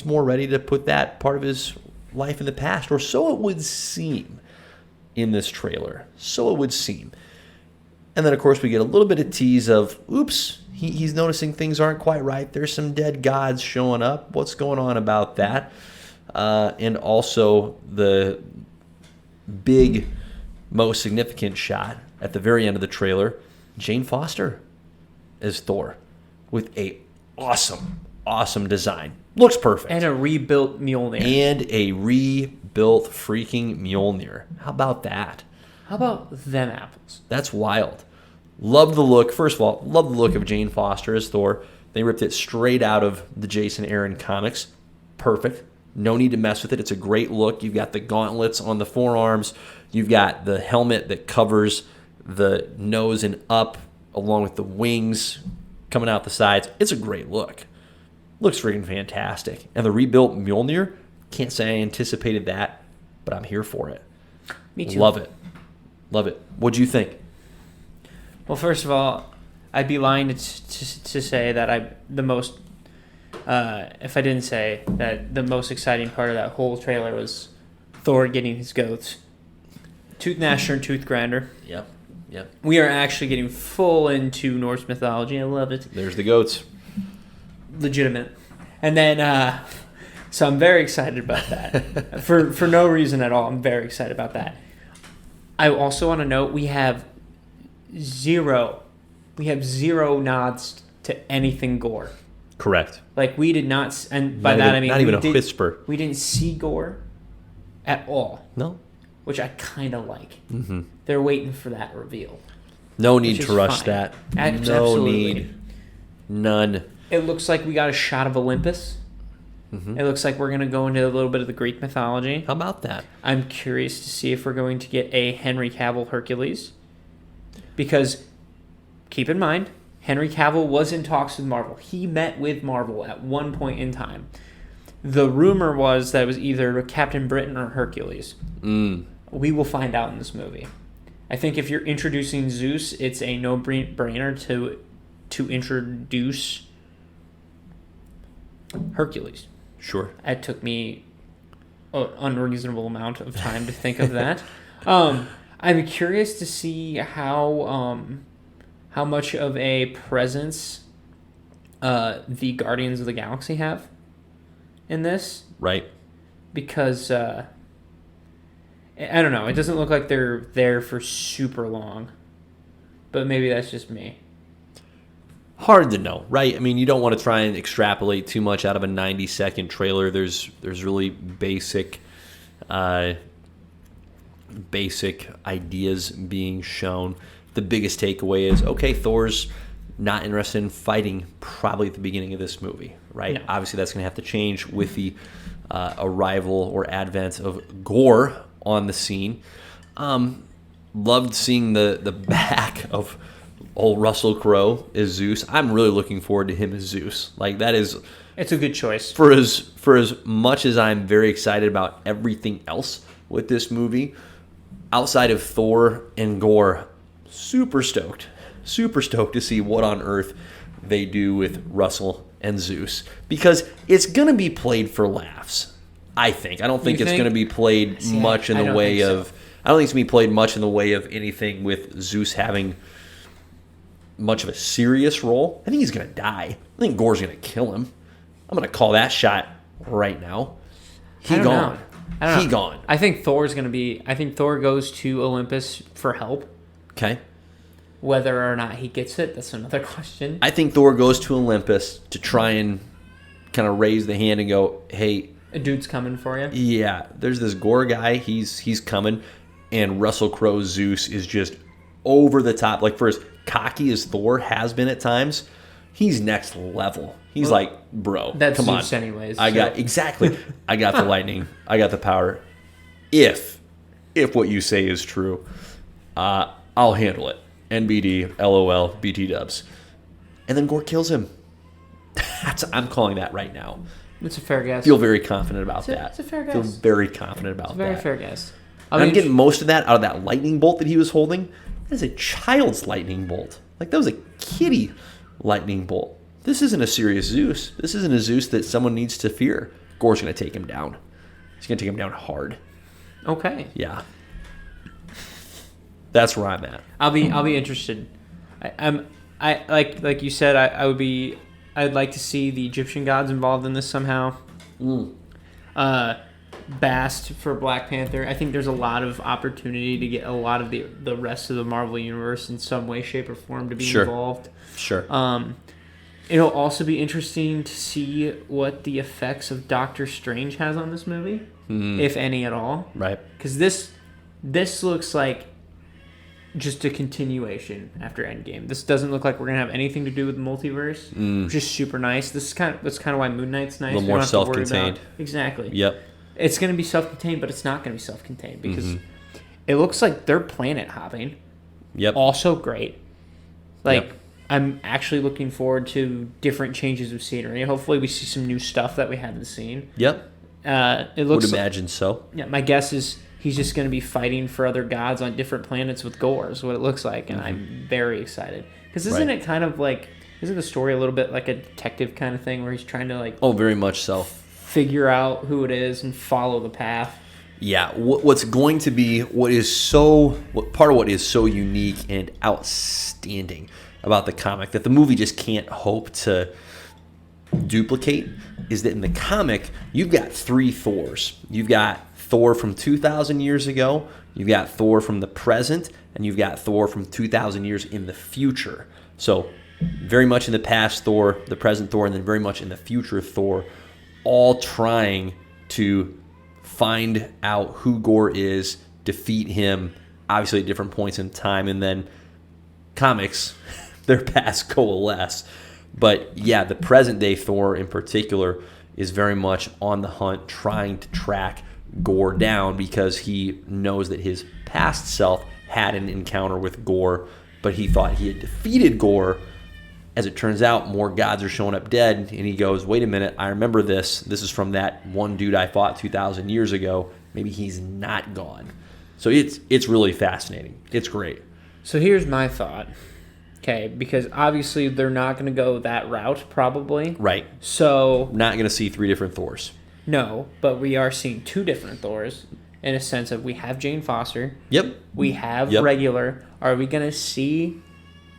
ready to put that part of his life in the past, or so it would seem in this trailer. So it would seem. And then, of course, we get a little bit of tease of, oops, he's noticing things aren't quite right. There's some dead gods showing up. What's going on about that? And also the big, most significant shot at the very end of the trailer, Jane Foster as Thor with a awesome design. Looks perfect. And a rebuilt Mjolnir. Freaking Mjolnir. How about that? How about them apples? That's wild. Love the look. First of all, love the look of Jane Foster as Thor. They ripped it straight out of the Jason Aaron comics. Perfect. No need to mess with it. It's a great look. You've got the gauntlets on the forearms. You've got the helmet that covers the nose and up, along with the wings coming out the sides. It's a great look. Looks freaking fantastic. And the rebuilt Mjolnir, can't say I anticipated that, but I'm here for it. Me too. Love it. What'd you think? Well, first of all, I'd be lying to say that if I didn't say that the most exciting part of that whole trailer was Thor getting his goats. Tooth Gnasher and Tooth Grinder. Yep. We are actually getting full into Norse mythology. I love it. There's the goats. Legitimate. And then, so I'm very excited about that. for no reason at all, I'm very excited about that. I also want to note we have zero nods to anything gore. Correct. Like we did not, and by that I mean not even a whisper. We didn't see gore at all. No. Which I kind of like. Mm-hmm. They're waiting for that reveal. No need to rush that. Absolutely. No need. None. It looks like we got a shot of Olympus. It looks like we're going to go into a little bit of the Greek mythology. How about that? I'm curious to see if we're going to get a Henry Cavill Hercules. Because, keep in mind, Henry Cavill was in talks with Marvel. He met with Marvel at one point in time. The rumor was that it was either Captain Britain or Hercules. We will find out in this movie. I think if you're introducing Zeus, it's a no-brainer to introduce Hercules. Sure. It took me an unreasonable amount of time to think of that. I'm curious to see how much of a presence the Guardians of the Galaxy have in this. Right. Because, I don't know, it doesn't look like they're there for super long. But maybe that's just me. Hard to know, right? I mean, you don't want to try and extrapolate too much out of a 90-second trailer. There's really basic ideas being shown. The biggest takeaway is, okay, Thor's not interested in fighting probably at the beginning of this movie, right? No. Obviously, that's going to have to change with the arrival or advent of Gore on the scene. Loved seeing the back of old Russell Crowe as Zeus. I'm really looking forward to him as Zeus. Like, that is... It's a good choice. For as much as I'm very excited about everything else with this movie, outside of Thor and Gore, super stoked to see what on earth they do with Russell and Zeus, because it's going to be played for laughs, I think. I don't think it's going to be played much in the way of... I don't think it's going to be played much in the way of anything with Zeus having much of a serious role. I think he's going to die. I think Gore's going to kill him. I'm going to call that shot right now. He gone. He gone. I think Thor's going to be... I think Thor goes to Olympus for help. Okay. Whether or not he gets it, that's another question. I think Thor goes to Olympus to try and kind of raise the hand and go, hey... A dude's coming for you? Yeah. There's this Gore guy. He's coming. And Russell Crowe's Zeus is just over the top. Like, for as cocky as Thor has been at times, he's next level. He's like, bro, that's come Zeus on. anyways. I got the lightning. I got the power. If what you say is true, I'll handle it. NBD, LOL, BT dubs. And then Gore kills him. I'm calling that right now. It's a fair guess. Feel very confident about that. It's a fair guess. Feel very confident about that. It's a very fair guess. I'm getting most of that out of that lightning bolt that he was holding. That is a child's lightning bolt. Like, that was a kiddie lightning bolt. This isn't a serious Zeus. This isn't a Zeus that someone needs to fear. Gore's going to take him down. He's going to take him down hard. Okay. Yeah. That's where I'm at. I'll be interested. I like you said, I'd like to see the Egyptian gods involved in this somehow. Bast for Black Panther. I think there's a lot of opportunity to get a lot of the rest of the Marvel universe in some way, shape, or form to be involved. Sure. It'll also be interesting to see what the effects of Doctor Strange has on this movie, if any at all. Right. Because this looks like just a continuation after Endgame. This doesn't look like we're gonna have anything to do with the multiverse, which is super nice. That's kind of why Moon Knight's nice. A little more self-contained. Exactly. Yep. It's gonna be self-contained, but it's not gonna be self-contained because it looks like they're planet hopping. Yep. Also great. I'm actually looking forward to different changes of scenery. Hopefully, we see some new stuff that we haven't seen. Yep. It looks. Would imagine so. Yeah, my guess is he's just going to be fighting for other gods on different planets with Gore, is what it looks like, and I'm very excited. Because isn't it kind of like, isn't the story a little bit like a detective kind of thing where he's trying to Oh, very much so. Figure out who it is and follow the path? Yeah, what's going to be part of what is so unique and outstanding about the comic that the movie just can't hope to duplicate is that in the comic, you've got 3 Thors. You've got Thor from 2,000 years ago, you've got Thor from the present, and you've got Thor from 2,000 years in the future. So very much in the past Thor, the present Thor, and then very much in the future Thor, all trying to find out who Gore is, defeat him, obviously at different points in time, and then comics, their paths coalesce. But yeah, the present day Thor in particular is very much on the hunt, trying to track Gore down because he knows that his past self had an encounter with Gore, but he thought he had defeated Gore. As it turns out, more gods are showing up dead, and he goes, wait a minute, I remember this. This is from that one dude I fought 2,000 years ago. Maybe he's not gone. So it's really fascinating. It's great. So here's my thought. Okay, because obviously they're not going to go that route, probably. Right. So... Not going to see 3 different Thors. No, but we are seeing 2 different Thors in a sense of we have Jane Foster. Yep. We have regular. Are we going to see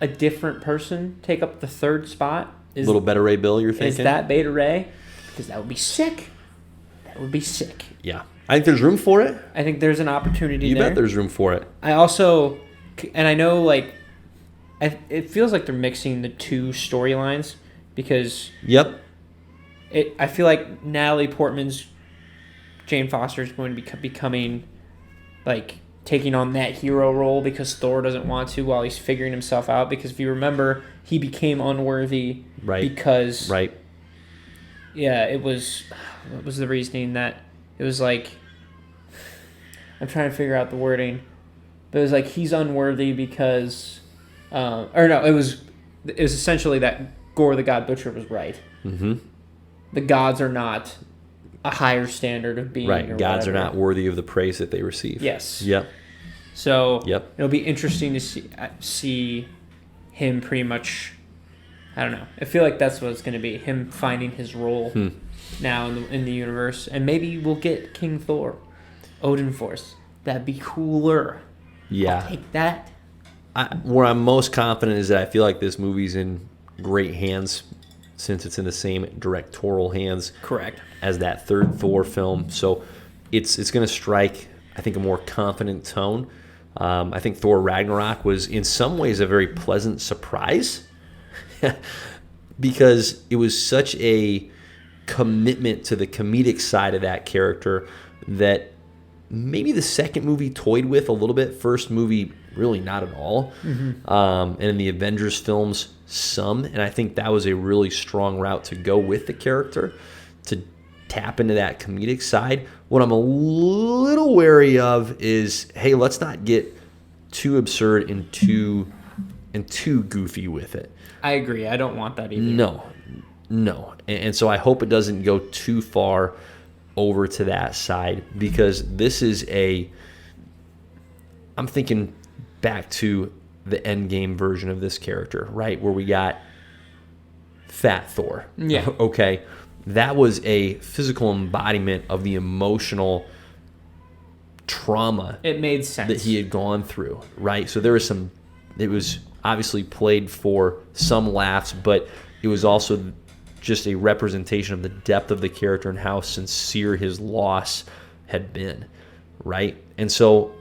a different person take up the 3rd spot? Little Beta Ray Bill, you're thinking? Is that Beta Ray? Because that would be sick. That would be sick. Yeah. I think there's room for it. I think there's an opportunity You there. bet there's room for it. I also... And I know, like... it feels like they're mixing the 2 storylines because... Yep. I feel like Natalie Portman's Jane Foster is going to be becoming, like, taking on that hero role because Thor doesn't want to while he's figuring himself out. Because if you remember, he became unworthy because... Right. Yeah, it was... What was the reasoning that... It was like... I'm trying to figure out the wording. But it was like he's unworthy because... or no, it was essentially that Gore the God Butcher was right. Mm-hmm. The gods are not a higher standard of being. Right, gods whatever. are not worthy of the praise that they receive. Yes. Yep. So it'll be interesting to see him pretty much. I don't know. I feel like that's what it's going to be. Him finding his role now in the universe, and maybe we'll get King Thor, Odin Force. That'd be cooler. Yeah. I'll take that. Where I'm most confident is that I feel like this movie's in great hands since it's in the same directorial hands as that 3rd Thor film. So it's going to strike, I think, a more confident tone. I think Thor Ragnarok was in some ways a very pleasant surprise because it was such a commitment to the comedic side of that character that maybe the second movie toyed with a little bit. First movie, really not at all. Mm-hmm. And in the Avengers films, some. And I think that was a really strong route to go with the character, to tap into that comedic side. What I'm a little wary of is, hey, let's not get too absurd and too goofy with it. I agree. I don't want that either. No. And so I hope it doesn't go too far over to that side, because this is I'm thinking back to the Endgame version of this character, right? Where we got Fat Thor. Yeah. Okay. That was a physical embodiment of the emotional trauma. It made sense. That he had gone through, right? So there was it was obviously played for some laughs, but it was also just a representation of the depth of the character and how sincere his loss had been, right? And so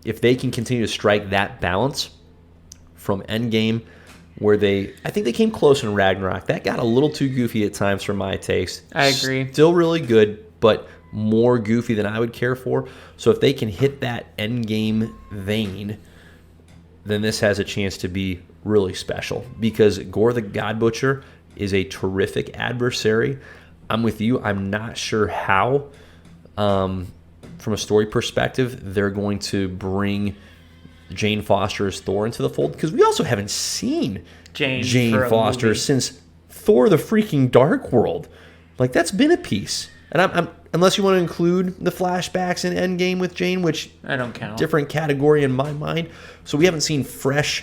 if they can continue to strike that balance from Endgame, where I think they came close in Ragnarok. That got a little too goofy at times for my taste. I agree. Still really good, but more goofy than I would care for. So if they can hit that Endgame vein, then this has a chance to be really special, because Gore the God Butcher is a terrific adversary. I'm with you. I'm not sure how, from a story perspective, they're going to bring Jane Foster as Thor into the fold, because we also haven't seen Jane Foster since Thor the freaking Dark World. Like, that's been a piece. And I'm unless you want to include the flashbacks in Endgame with Jane, which I don't count. Different category in my mind. So we haven't seen fresh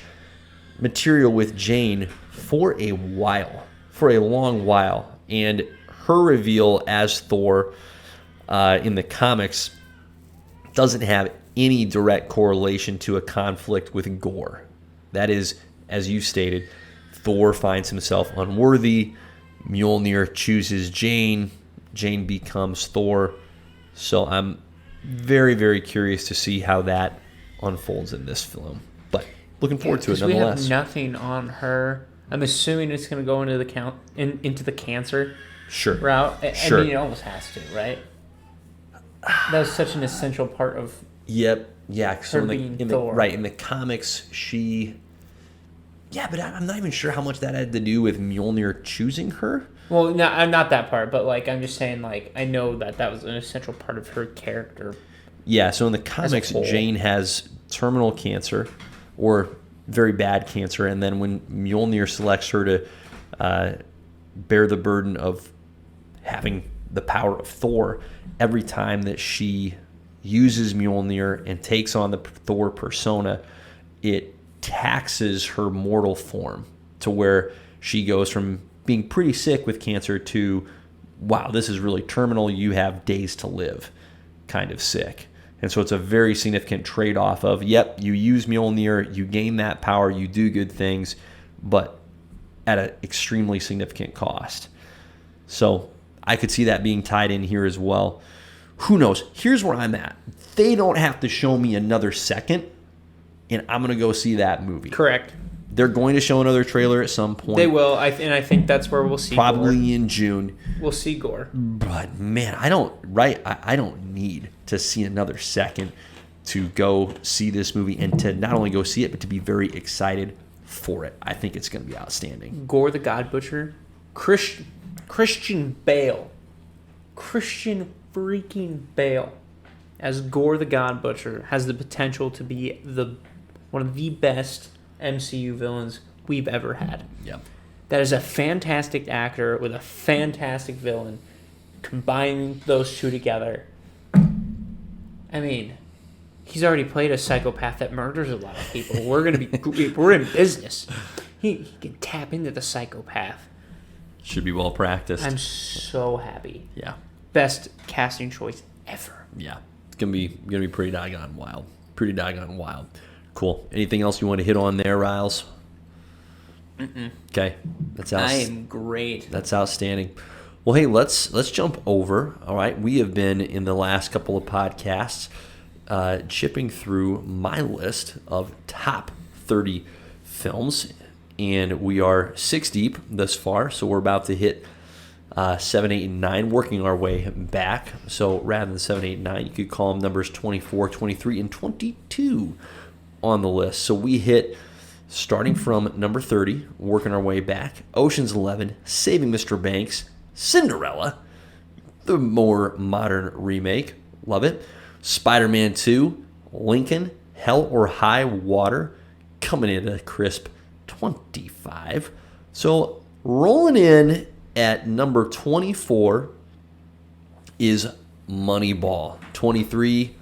material with Jane for a long while. And her reveal as Thor in the comics doesn't have any direct correlation to a conflict with Gore. That is, as you stated, Thor finds himself unworthy. Mjolnir chooses Jane. Jane becomes Thor. So I'm very, very curious to see how that unfolds in this film. But looking forward to it nonetheless. We have nothing on her. I'm assuming it's going to go into the cancer route. I mean, it almost has to, right? That was such an essential part of Yep. Yeah. So in the comics, she... Yeah, but I'm not even sure how much that had to do with Mjolnir choosing her. Well, no, I'm not that part, but like I'm just saying, like I know that was an essential part of her character. Yeah, so in the comics, Jane has terminal cancer, or very bad cancer, and then when Mjolnir selects her to bear the burden of having the power of Thor, every time that she uses Mjolnir and takes on the Thor persona, it taxes her mortal form to where she goes from being pretty sick with cancer to, wow, this is really terminal, you have days to live, kind of sick. And so it's a very significant trade-off of, yep, you use Mjolnir, you gain that power, you do good things, but at an extremely significant cost. So I could see that being tied in here as well. Who knows? Here's where I'm at. They don't have to show me another second, and I'm going to go see that movie. Correct. They're going to show another trailer at some point. They will, and I think that's where we'll see probably gore. In June. We'll see gore. But man, I don't need to see another second to go see this movie and to not only go see it, but to be very excited for it. I think it's going to be outstanding. Gore the God Butcher, Christian Bale, Christian freaking Bale as Gore the God Butcher has the potential to be one of the best MCU villains we've ever had. Yeah. That is a fantastic actor with a fantastic villain. Combining those two together. I mean, he's already played a psychopath that murders a lot of people. We're in business. He can tap into the psychopath. Should be well practiced. I'm so happy. Yeah. Best casting choice ever. Yeah. It's gonna be pretty doggone wild. Pretty doggone wild. Cool. Anything else you want to hit on there, Riles? Okay. I am great. That's outstanding. Well, hey, let's jump over. All right. We have been in the last couple of podcasts chipping through my list of top 30 films, and we are 6 deep thus far. So we're about to hit 7, 8, and 9, working our way back. So rather than 7, 8, and 9, you could call them numbers 24, 23, and 22 on the list. So we hit, starting from number 30, working our way back, Ocean's 11, Saving Mr. Banks, Cinderella, the more modern remake, love it, Spider-Man 2, Lincoln, Hell or High Water, coming in at a crisp 25. So rolling in at number 24 is Moneyball. 23,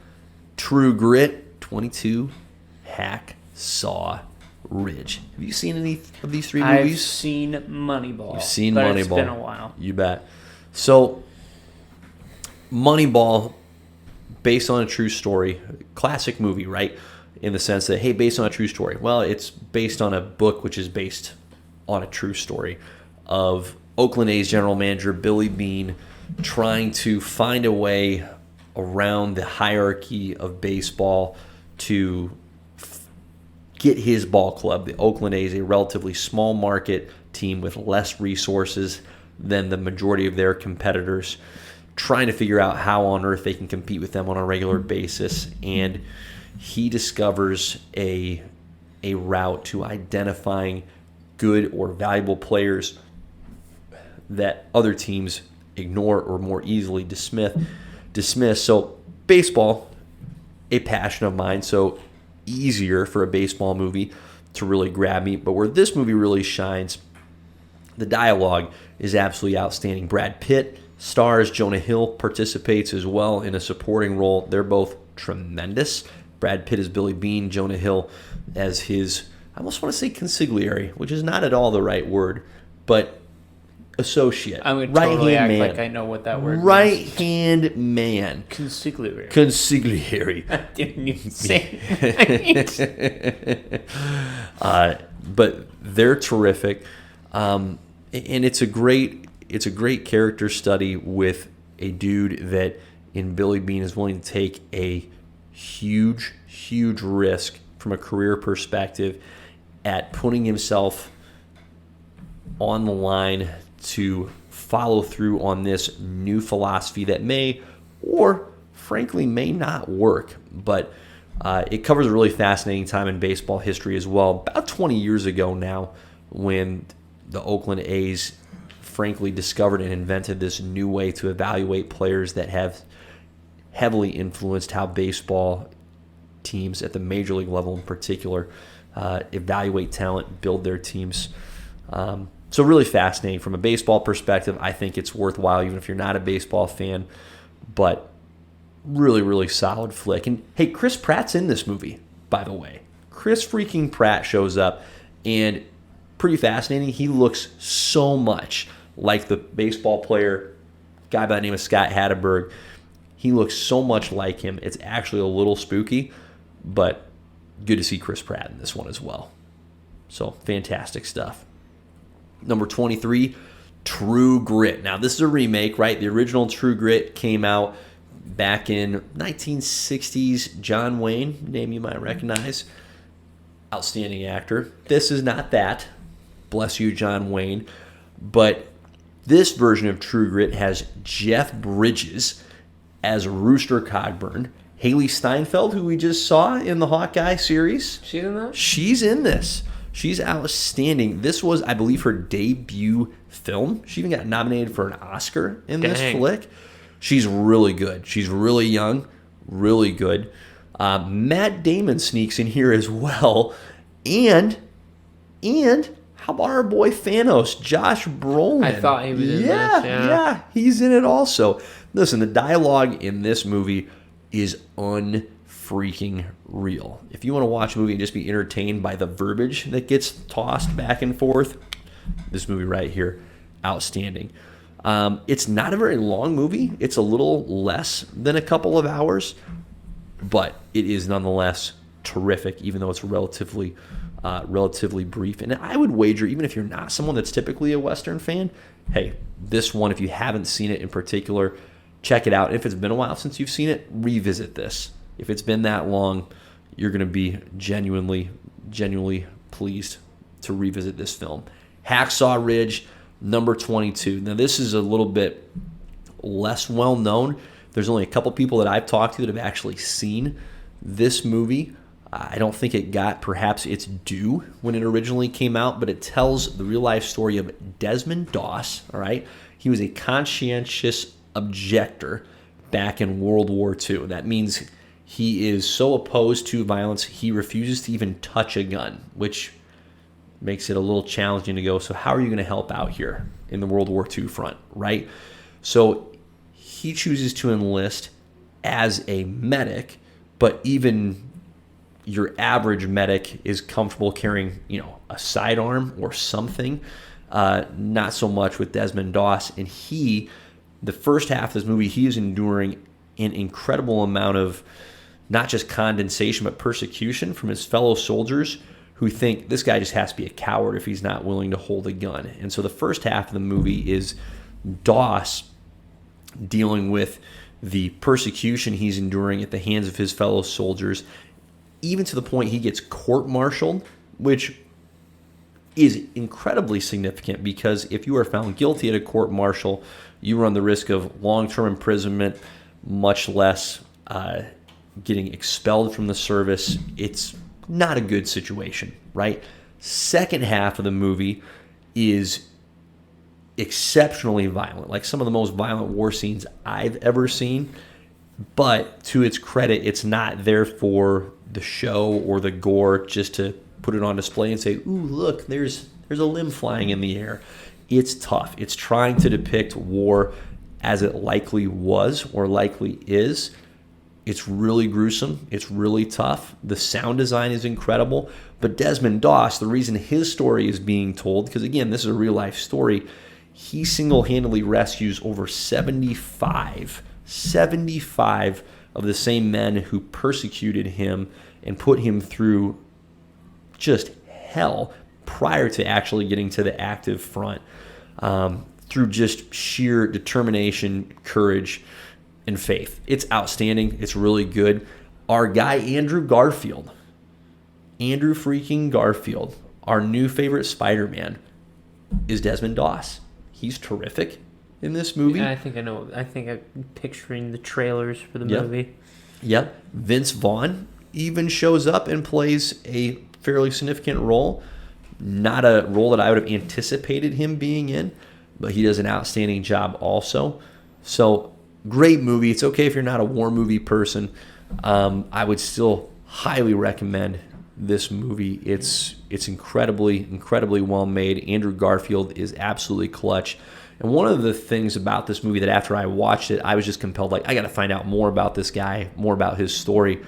True Grit. 22, Hacksaw Ridge. Have you seen any of these three movies? I've seen Moneyball. You've seen but Moneyball. It's been a while. You bet. So, Moneyball, based on a true story, classic movie, right? In the sense that, hey, based on a true story. Well, it's based on a book which is based on a true story of Oakland A's general manager Billy Beane trying to find a way around the hierarchy of baseball to get his ball club, the Oakland A's, a relatively small market team with less resources than the majority of their competitors, trying to figure out how on earth they can compete with them on a regular basis. And he discovers a route to identifying good or valuable players that other teams ignore or more easily dismiss. So baseball, a passion of mine, so easier for a baseball movie to really grab me. But where this movie really shines, the dialogue is absolutely outstanding. Brad Pitt stars, Jonah Hill participates as well in a supporting role. They're both tremendous. Brad Pitt as Billy Beane, Jonah Hill as his, I almost want to say consigliere, which is not at all the right word, but associate. I would totally act man. Like I know what that word right-hand man. Consigliere. Consigliere. I didn't even say it. But they're terrific. And it's a great character study with a dude that in Billy Beane is willing to take a huge risk from a career perspective at putting himself on the line to follow through on this new philosophy that may or frankly may not work. But it covers a really fascinating time in baseball history as well. About 20 years ago now, when the Oakland A's frankly discovered and invented this new way to evaluate players that have heavily influenced how baseball teams at the major league level in particular evaluate talent, build their teams. So really fascinating from a baseball perspective. I think it's worthwhile even if you're not a baseball fan, but really, really solid flick. And hey, Chris Pratt's in this movie, by the way. Chris freaking Pratt shows up, and pretty fascinating. He looks so much like the baseball player, guy by the name of Scott Hatteberg. He looks so much like him. It's actually a little spooky, but good to see Chris Pratt in this one as well. So fantastic stuff. Number 23, True Grit. Now, this is a remake, right? The original True Grit came out back in 1960s. John Wayne, name you might recognize. Outstanding actor. This is not that. Bless you, John Wayne. But this version of True Grit has Jeff Bridges as Rooster Cogburn. Haley Steinfeld, who we just saw in the Hawkeye series. She's in that? She's in this. She's outstanding. This was, I believe, her debut film. She even got nominated for an Oscar in this flick. She's really good. She's really young, really good. Matt Damon sneaks in here as well. And how about our boy Thanos, Josh Brolin? I thought he was in this. Yeah, he's in it also. Listen, the dialogue in this movie is unfreaking real. If you want to watch a movie and just be entertained by the verbiage that gets tossed back and forth, this movie right here, outstanding. It's not a very long movie. It's a little less than a couple of hours, but it is nonetheless terrific, even though it's relatively brief. And I would wager, even if you're not someone that's typically a Western fan, hey, this one, if you haven't seen it in particular, check it out. If it's been a while since you've seen it, revisit this. If it's been that long, you're going to be genuinely pleased to revisit this film. Hacksaw Ridge, number 22. Now, this is a little bit less well known. There's only a couple people that I've talked to that have actually seen this movie. I don't think it got perhaps its due when it originally came out, but it tells the real-life story of Desmond Doss, all right? He was a conscientious objector back in World War II. That means he is so opposed to violence, he refuses to even touch a gun, which makes it a little challenging to go, so how are you going to help out here in the World War II front, right? So he chooses to enlist as a medic, but even your average medic is comfortable carrying, a sidearm or something. Not so much with Desmond Doss. And the first half of this movie, he is enduring an incredible amount of not just condensation, but persecution from his fellow soldiers who think this guy just has to be a coward if he's not willing to hold a gun. And so the first half of the movie is Doss dealing with the persecution he's enduring at the hands of his fellow soldiers, even to the point he gets court-martialed, which is incredibly significant because if you are found guilty at a court-martial, you run the risk of long-term imprisonment, much less getting expelled from the service. It's not a good situation, right? Second half of the movie is exceptionally violent, like some of the most violent war scenes I've ever seen. But to its credit, it's not there for the show or the gore just to put it on display and say, ooh, look, there's a limb flying in the air. It's tough. It's trying to depict war as it likely was or likely is. It's really gruesome. It's really tough. The sound design is incredible. But Desmond Doss, the reason his story is being told, because again, this is a real life story, he single-handedly rescues over 75 of the same men who persecuted him and put him through just hell prior to actually getting to the active front, through just sheer determination, courage, and faith. It's outstanding. It's really good. Our guy, Andrew freaking Garfield, our new favorite Spider-Man, is Desmond Doss. He's terrific in this movie. I think I know. I think I'm picturing the trailers for the movie. Yep. Vince Vaughn even shows up and plays a fairly significant role. Not a role that I would have anticipated him being in, but he does an outstanding job also. So great movie. It's okay if you're not a war movie person. I would still highly recommend this movie. It's incredibly well made. Andrew Garfield is absolutely clutch. And one of the things about this movie that after I watched it, I was just compelled, like, I got to find out more about this guy, more about his story.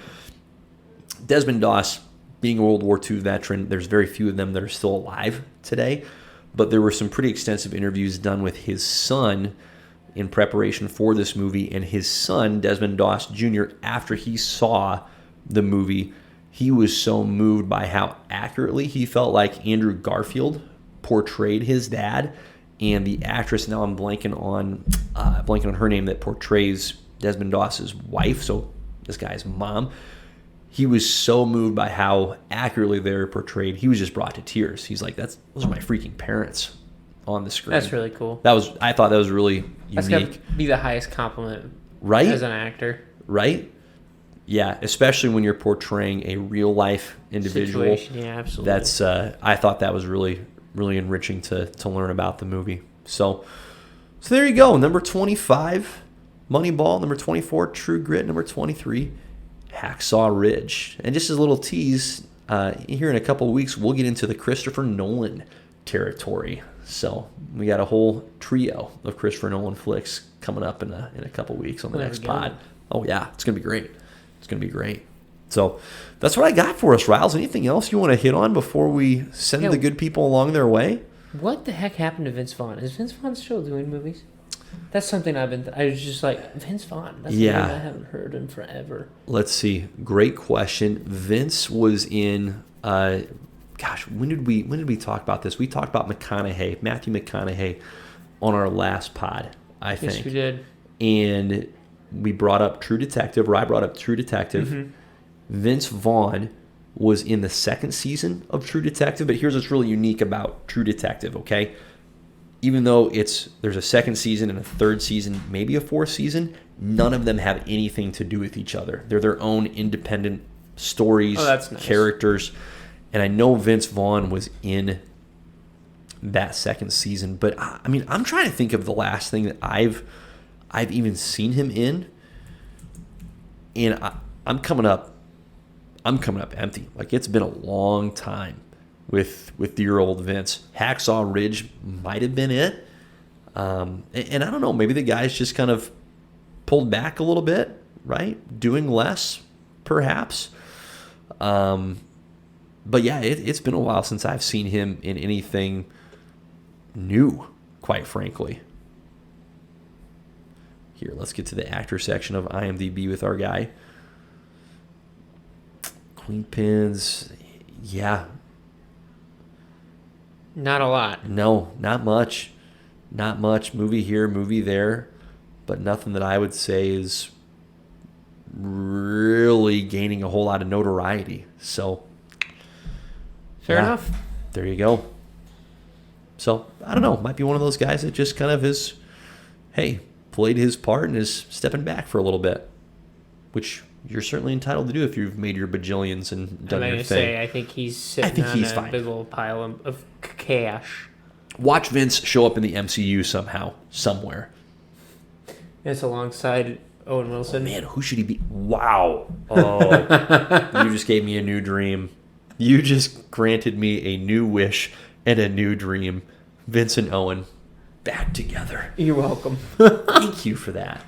Desmond Doss, being a World War II veteran, there's very few of them that are still alive today. But there were some pretty extensive interviews done with his son in preparation for this movie. And his son, Desmond Doss Jr., after he saw the movie, he was so moved by how accurately he felt like Andrew Garfield portrayed his dad. And the actress, now I'm blanking on her name, that portrays Desmond Doss's wife, so this guy's mom. He was so moved by how accurately they were portrayed. He was just brought to tears. He's like, those are my freaking parents on the screen. That's really cool. I thought that was really unique. That's got to be the highest compliment, right? As an actor, right? Yeah, especially when you're portraying a real life individual. Situation. Yeah, absolutely. That's I thought that was really enriching to learn about the movie. So there you go. Number 25, Moneyball. Number 24, True Grit. Number 23, Hacksaw Ridge. And just as a little tease, here in a couple of weeks, we'll get into the Christopher Nolan territory. So we got a whole trio of Christopher Nolan flicks coming up in a couple of weeks on the next pod. Oh, yeah. It's going to be great. It's going to be great. So that's what I got for us, Riles. Anything else you want to hit on before we send the good people along their way? What the heck happened to Vince Vaughn? Is Vince Vaughn still doing movies? That's something I was just like, Vince Vaughn. That's something I haven't heard in forever. Let's see. Great question. Vince was in, when did we talk about this? We talked about Matthew McConaughey on our last pod, I think. Yes, we did. And we brought up True Detective, or I brought up True Detective. Mm-hmm. Vince Vaughn was in the second season of True Detective, but here's what's really unique about True Detective, okay? Even though there's a second season and a third season, maybe a fourth season, none of them have anything to do with each other. They're their own independent stories, that's nice. Characters. And I know Vince Vaughn was in that second season, but I mean, I'm trying to think of the last thing that I've even seen him in, and I'm coming up empty. Like, it's been a long time with dear old Vince. Hacksaw Ridge might have been it. And I don't know, maybe the guy's just kind of pulled back a little bit, right? Doing less, perhaps. But yeah, it's been a while since I've seen him in anything new, quite frankly. Here, let's get to the actor section of IMDb with our guy. Queen Pins, yeah. Not a lot. No, not much. Not much. Movie here, movie there, but nothing that I would say is really gaining a whole lot of notoriety. So, fair enough. There you go. So, I don't know. Might be one of those guys that just kind of is, hey, played his part and is stepping back for a little bit, which you're certainly entitled to do if you've made your bajillions and done your thing. I think he's sitting on a big old pile of cash. Watch Vince show up in the MCU somehow, somewhere. It's alongside Owen Wilson. Man, who should he be? Wow. Oh, you just gave me a new dream. You just granted me a new wish and a new dream. Vince and Owen back together. You're welcome. Thank you for that.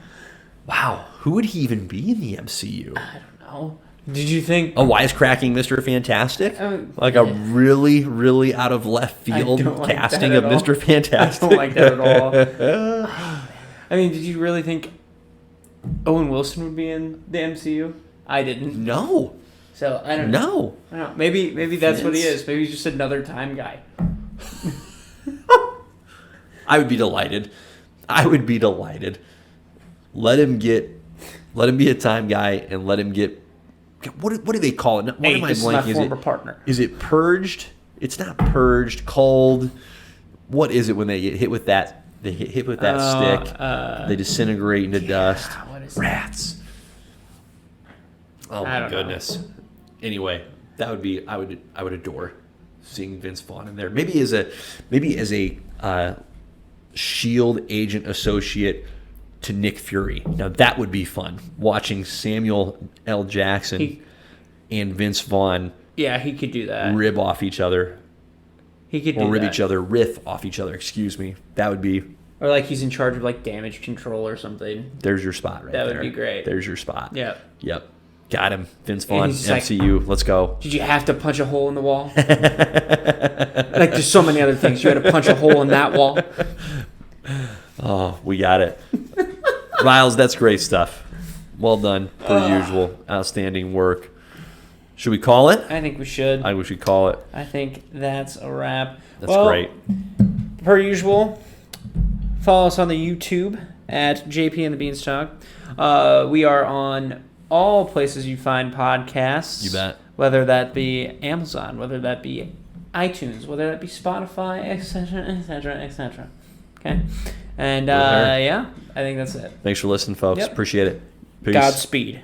Wow. Who would he even be in the MCU? I don't know. Did you think... A wisecracking Mr. Fantastic? Like a really, really out of left field casting of Mr. Fantastic? I don't like that at all. I mean, did you really think Owen Wilson would be in the MCU? I didn't. No. So, I don't know. No. I don't know. Maybe that's what he is. Maybe he's just another time guy. I would be delighted. Let him be a time guy and let him get, what do they call it? What am I this blanking? Is my former partner. Is it purged? It's not purged. Called. What is it when they get hit with that? They get hit with that stick. They disintegrate into dust. What is Rats. Oh my goodness. Anyway, that would be. I would adore seeing Vince Vaughn in there. Maybe as a Shield agent associate to Nick Fury. Now that would be fun. Watching Samuel L. Jackson and Vince Vaughn he could do that. rib off each other. He could do or rib that. each other, riff off each other, excuse me. That would be... Or like he's in charge of like damage control or something. There's your spot right there. That would be great. There's your spot. Yeah. Yep. Got him. Vince Vaughn, he's MCU. like, let's go. Did you have to punch a hole in the wall? Like there's so many other things. You had to punch a hole in that wall. Oh, we got it. Riles, that's great stuff. Well done, per usual. Outstanding work. Should we call it? I think we should. I wish we call it. I think that's a wrap. That's great. Per usual, follow us on the YouTube at JP and the Beanstalk. We are on all places you find podcasts. You bet. Whether that be Amazon, whether that be iTunes, whether that be Spotify, etc., etc., etc. Okay? And, I think that's it. Thanks for listening, folks. Yep. Appreciate it. Peace. Godspeed.